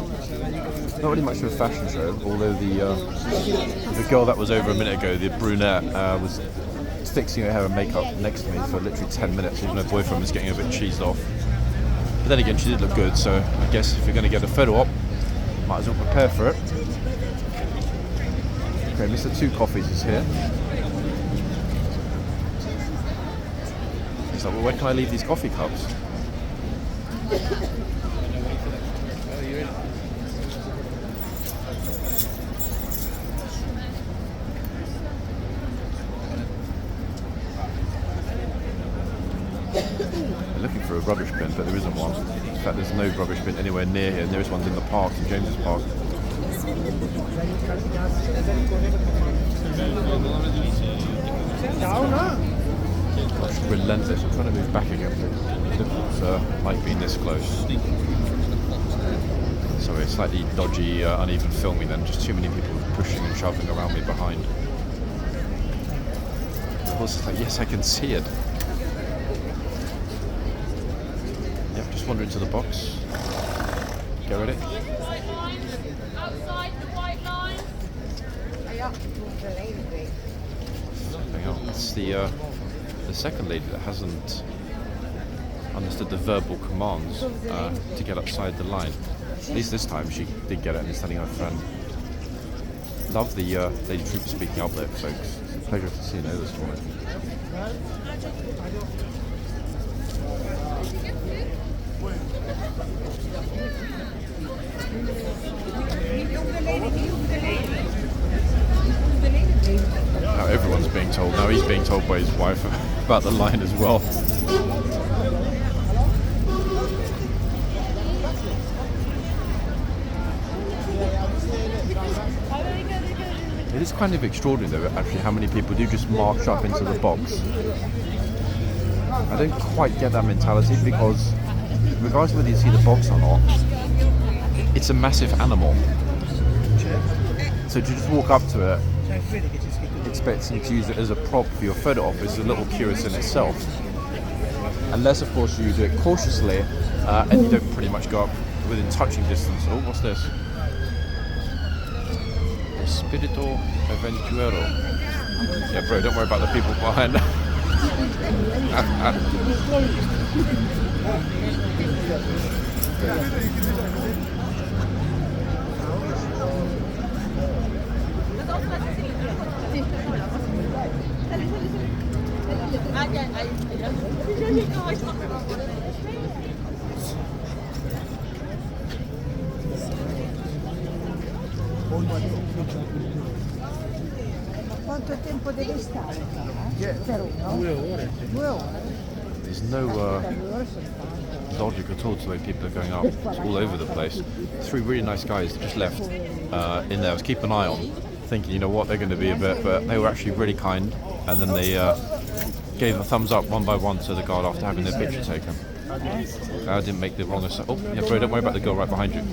Not really much of a fashion show, although the girl that was over a minute ago, the brunette, was fixing her hair and makeup next to me for literally 10 minutes, even her boyfriend was getting a bit cheesed off. But then again, she did look good, so I guess if you're going to get a photo op, might as well prepare for it. Okay, Mr. Two Coffees is here. He's like, well, where can I leave these coffee cups? We're looking for a rubbish bin, but there isn't one. In fact, there's no rubbish bin anywhere near here. Nearest one's in the park, in James's Park. Gosh, relentless. I'm trying to move back again. It like being this close. Sorry, slightly dodgy, uneven filming then. Just too many people pushing and shoving around me behind. The horse is like, yes, I can see it. Yep, just wander into the box. Get ready. Outside the white line. Hang on, it's the second lady that hasn't understood the verbal commands to get outside the line. At least this time she did get it and is telling her friend. Love the lady trooper speaking up there, folks. It's a pleasure to see you know this morning. Now everyone's being told. Now he's being told by his wife about the line as well. It is kind of extraordinary though, actually, how many people do just march up into the box. I don't quite get that mentality because regardless of whether you see the box or not, it's a massive animal. So to just walk up to it, expecting to use it as a prop for your photo op is a little curious in itself. Unless, of course, you do it cautiously and you don't pretty much go up within touching distance. Oh, what's this? Espirito Aventurero. Yeah, bro, don't worry about the people behind. Quanto tempo deve stare? Per uno? 2 ore. 2 ore? There's no logic at all to the way people are going up. It's all over the place. 3 really nice guys that just left in there. I was keeping an eye on, thinking, you know what, they're going to be a bit, but they were actually really kind. And then they gave a thumbs up one by one to the guard after having their picture taken. I didn't make the wrong assumption. Oh, yeah, bro, don't worry about the girl right behind you.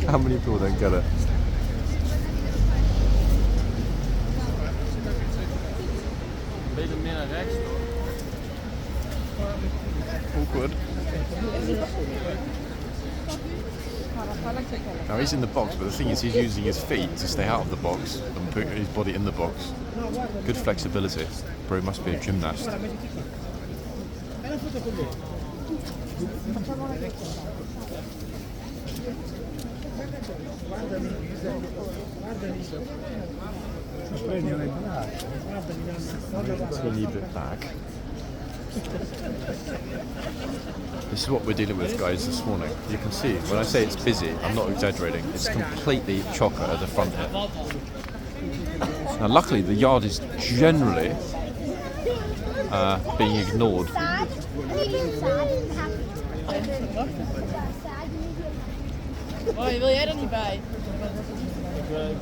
How many people don't get it? Awkward. Now he's in the box, but the thing is he's using his feet to stay out of the box and put his body in the box. Good flexibility. Bro must be a gymnast. Let's leave it back. This is what we're dealing with, guys, this morning. You can see, when I say it's busy, I'm not exaggerating. It's completely chocker at the front here. Now, luckily, the yard is generally being ignored. Hoi, wil jij er niet bij? I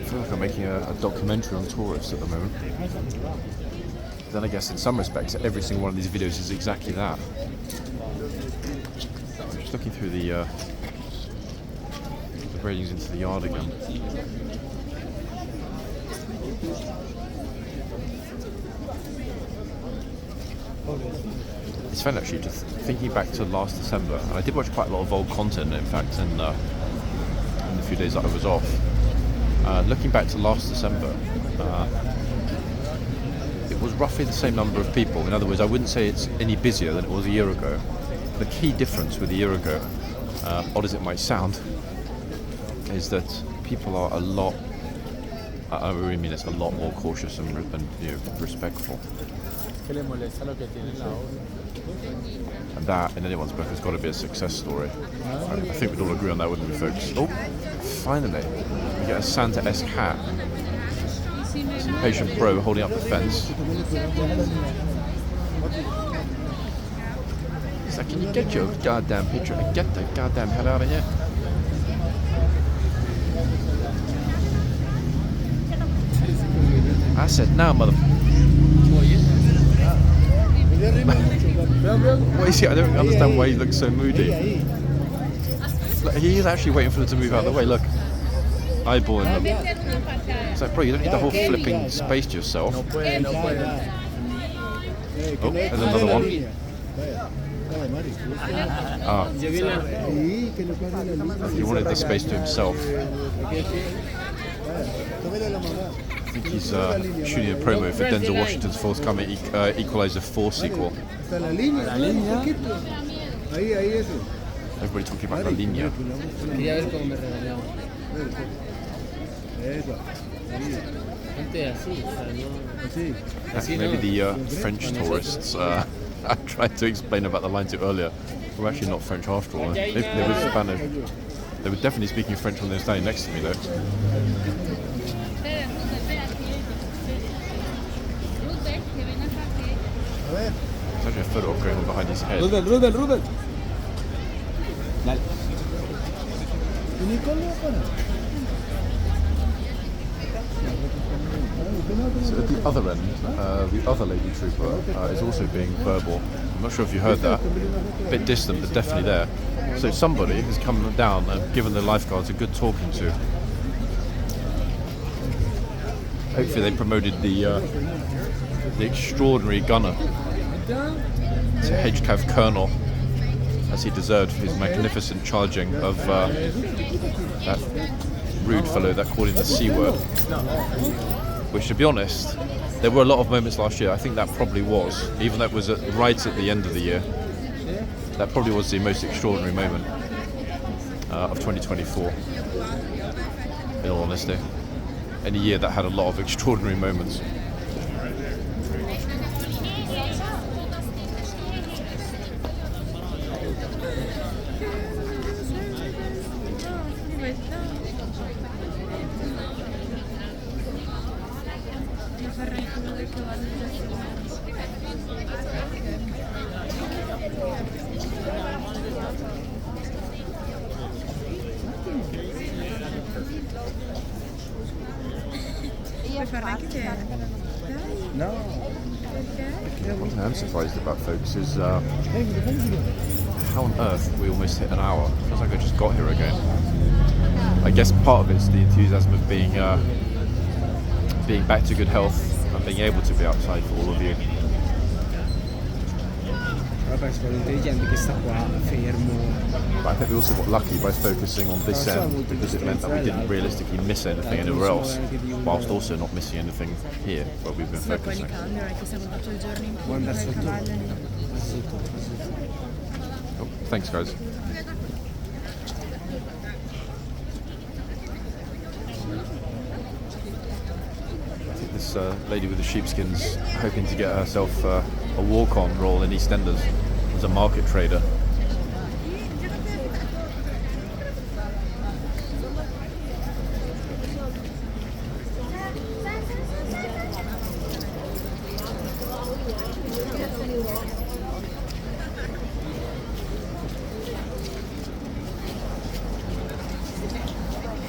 feel like I'm making a documentary on tourists at the moment. Then I guess in some respects every single one of these videos is exactly that. Just looking through the ratings into the yard again. It's fun actually, just thinking back to last December, and I did watch quite a lot of old content in fact in the few days that I was off. Looking back to last December, it was roughly the same number of people. In other words, I wouldn't say it's any busier than it was a year ago. The key difference with a year ago, odd as it might sound, is that people are a lot, I really mean it's a lot more cautious and respectful. And that, in anyone's book, has got to be a success story. I think we'd all agree on that, wouldn't we, folks? Oh, finally, we get a Santa-esque hat. Some patient bro holding up the fence. He's like, can you get your goddamn picture and get the goddamn hell out of here? I said, now, mother... What is he? I don't understand why he looks so moody. Like, he is actually waiting for them to move out of the way. Look, eyeballing them. It's like, bro, you don't need the whole flipping space to yourself. Oh, there's another one. Ah, he wanted the space to himself. I think he's shooting a promo for Denzel Washington's forthcoming Equalizer 4 sequel. Everybody talking about La Línea. Maybe the French tourists I tried to explain about the line to earlier were actually not French after all. They were Spanish. They were definitely speaking French when they were standing next to me though. There's actually a photo of going on behind his head. Ruben. So at the other end, the other lady trooper is also being verbal. I'm not sure if you heard that. A bit distant, but definitely there. So somebody has come down and given the lifeguards a good talking to. Hopefully they promoted the extraordinary gunner to HCAV Colonel, as he deserved for his magnificent charging of that rude fellow that called him the C word. Which, to be honest, there were a lot of moments last year. I think that probably was, even though it was right at the end of the year, that probably was the most extraordinary moment of 2024, in all honesty. Any year that had a lot of extraordinary moments. One thing I'm surprised about, folks, is how on earth we almost hit an hour. Feels like I just got here again. I guess part of it's the enthusiasm of being back to good health and being able to be outside for all of you. But I think we also got lucky by focusing on this end because it meant that we didn't realistically miss anything anywhere else, whilst also not missing anything here where we've been focusing. Oh, thanks, guys. I think this lady with the sheepskins hoping to get herself a walk-on role in EastEnders as a market trader.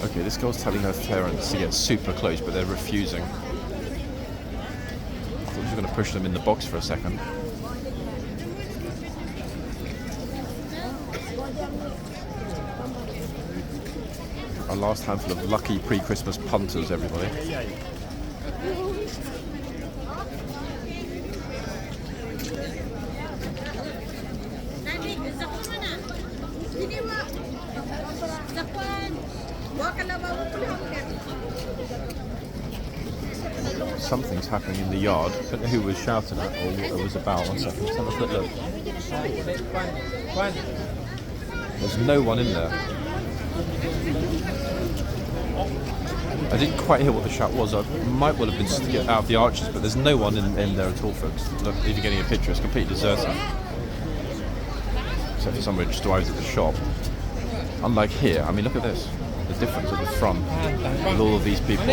Okay, this girl's telling her parents to get super close, but they're refusing. I thought she was going to push them in the box for a second. Our last handful of lucky pre-Christmas punters, everybody. Something's happening in the yard. I don't know who was shouting at or what it was about. One second, let's have a quick look. There's no one in there. I didn't quite hear what the shout was. I might well have been out of the arches, but there's no one in there at all, folks. Look, if you're getting a picture, it's completely deserted. Except for somebody who just arrives at the shop. Unlike here, I mean, look at this. The difference at the front with all of these people.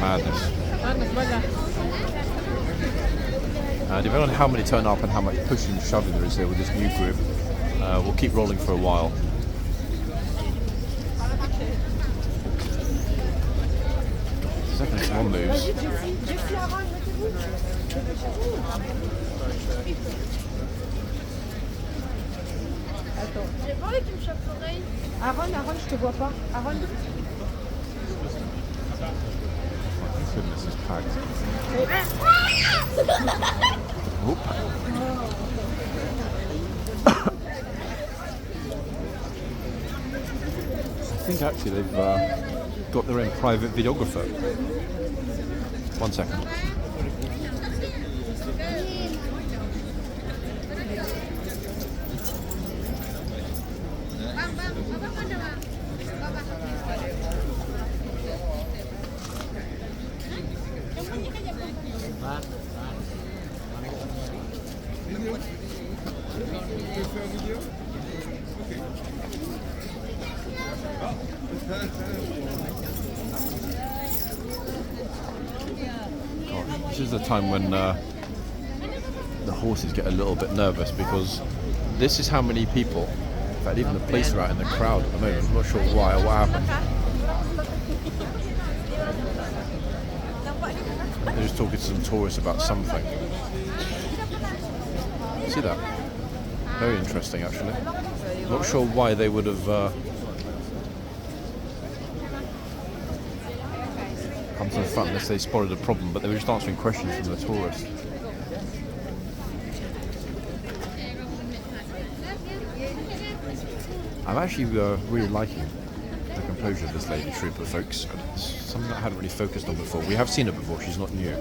Madness. Depending on how many turn up and how much pushing and shoving there is here with this new group, we'll keep rolling for a while. The second someone moves. Aaron, je te vois pas. Aaron. Goodness, it's packed. Oop. I think actually they've got their own private videographer. 1 second. This is the time when the horses get a little bit nervous, because this is how many people, in fact even the police are out in the crowd at the moment. I'm not sure why or what happened. They're just talking to some tourists about something. See that? Very interesting actually. Not sure why they would have come to the front unless they spotted a problem, but they were just answering questions from the tourists. I'm actually really liking the composure of this lady trooper, folks. It's something that I hadn't really focused on before. We have seen her before, she's not new.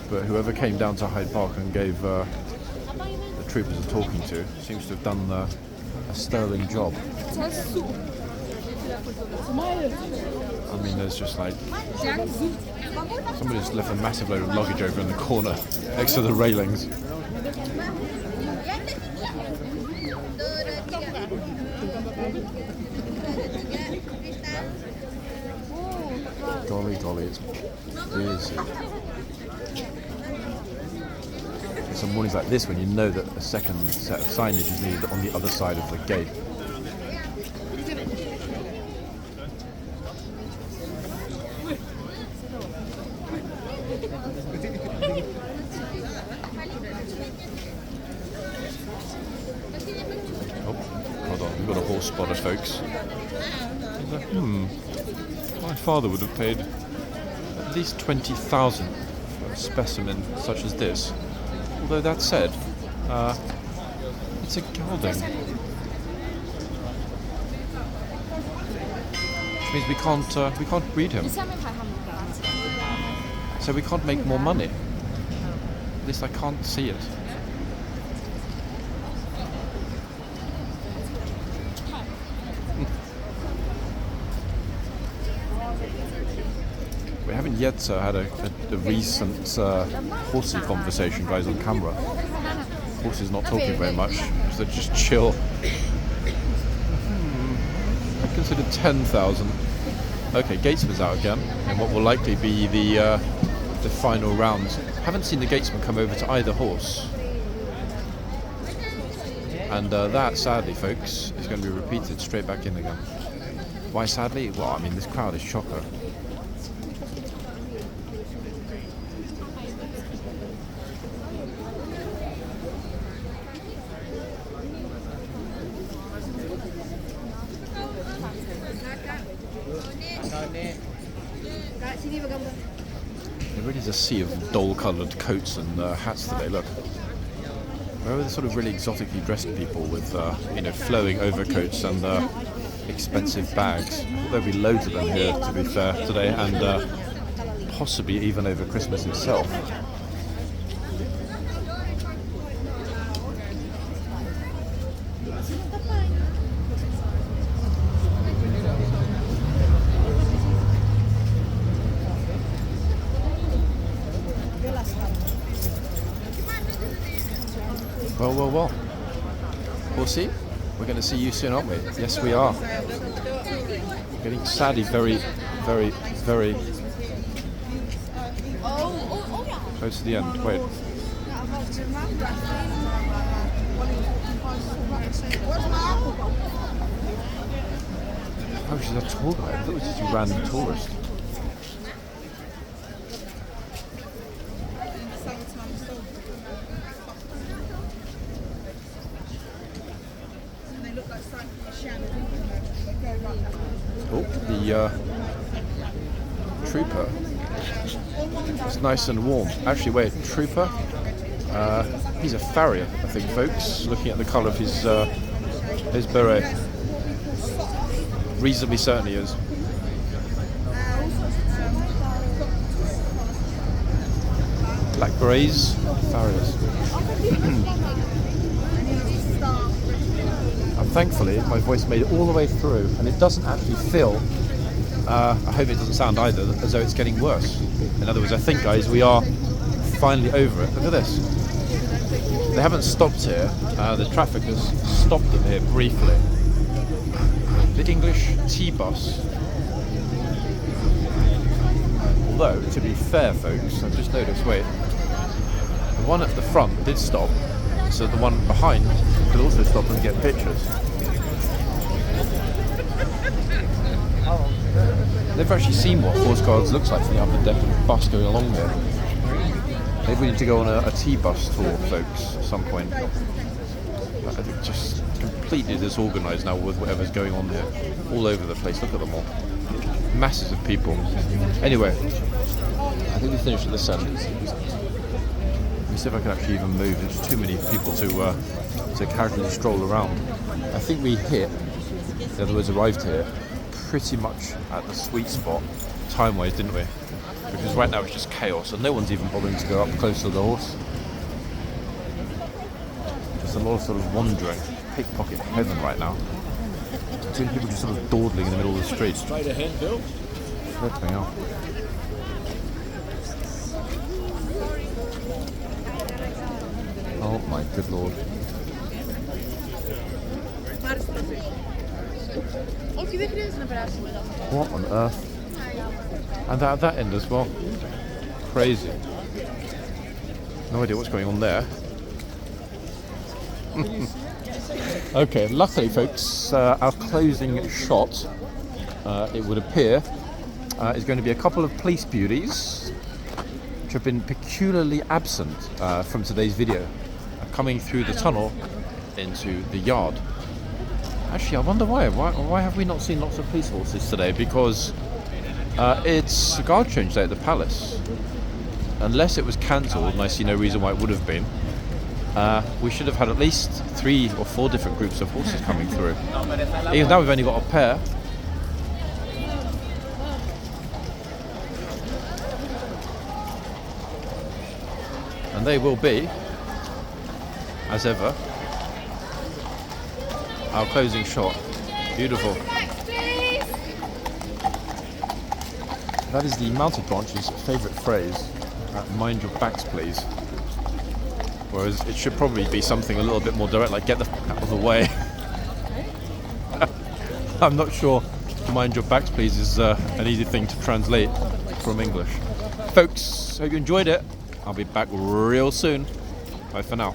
But whoever came down to Hyde Park and gave the troopers a talking to seems to have done a sterling job. I mean, there's just like somebody's left a massive load of luggage over in the corner next to the railings. Golly, golly, it's busy. There's some mornings like this when you know that a second set of signage is needed on the other side of the gate. Oh, hold on, we've got a horse spotter, folks. My father would have paid at least 20,000 for a specimen such as this. Although that said, it's a gelding. Which means we can't breed him. So we can't make more money. At least I can't see it. We haven't yet had a recent horsey conversation, guys, on camera. Horses not talking very much, so they're just chill. I consider 10,000. Okay, Gatesman's out again, and what will likely be the final rounds. Haven't seen the Gatesman come over to either horse. And that, sadly, folks, is going to be repeated straight back in again. Why sadly? Well, I mean, this crowd is chocker. There really is a sea of dull-coloured coats and hats today, look. Where are the sort of really exotically dressed people with, flowing overcoats and expensive bags? There'll be loads of them here, to be fair, today, and possibly even over Christmas itself. Well. We'll see. We're going to see you soon, aren't we? Yes, we are. Getting sadly very close to the end. Wait. Oh, she's a tour guide. I thought it was just a random tourist. Oh, the trooper. It's nice and warm. Actually, wait, trooper? He's a farrier, I think, folks. Looking at the colour of his beret. Reasonably certain he is. Black berets, farriers. Thankfully, my voice made it all the way through, and it doesn't actually feel, I hope it doesn't sound either, as though it's getting worse. In other words, I think, guys, we are finally over it. Look at this. They haven't stopped here. The traffic has stopped them here briefly. The English T-bus. Although, to be fair, folks, I've just noticed, wait, the one at the front did stop, so the one behind could also stop and get pictures. They've actually seen what horseguards looks like from the upper deck of the bus going along there. Maybe we need to go on a T-bus tour, folks, at some point. I think just completely disorganised now with whatever's going on here. All over the place, look at them all. Masses of people. Anyway, I think we finished at this end. Let me see if I can actually even move. There's too many people to casually stroll around. I think we hit, in other words, arrived here pretty much at the sweet spot, time-wise, didn't we? Because right now it's just chaos, and no one's even bothering to go up close to the horse. Just a lot of sort of wandering, pickpocket heaven right now. Two people just sort of dawdling in the middle of the street. Straight ahead, Bill. Flipping out. Oh my good lord. What on earth? And at that end as well. Crazy. No idea what's going on there. Okay, luckily folks, our closing shot, it would appear, is going to be a couple of police beauties which have been peculiarly absent from today's video, coming through the tunnel into the yard. Actually, I wonder why. Why have we not seen lots of police horses today? Because it's a guard change day at the palace. Unless it was cancelled, and I see no reason why it would have been, we should have had at least 3 or 4 different groups of horses coming through. Even now we've only got a pair. And they will be, as ever, our closing shot. Beautiful. That is the mounted branch's favourite phrase, mind your backs please. Whereas it should probably be something a little bit more direct, like get the f*** out of the way. I'm not sure mind your backs please is an easy thing to translate from English. Folks, hope you enjoyed it. I'll be back real soon. Bye for now.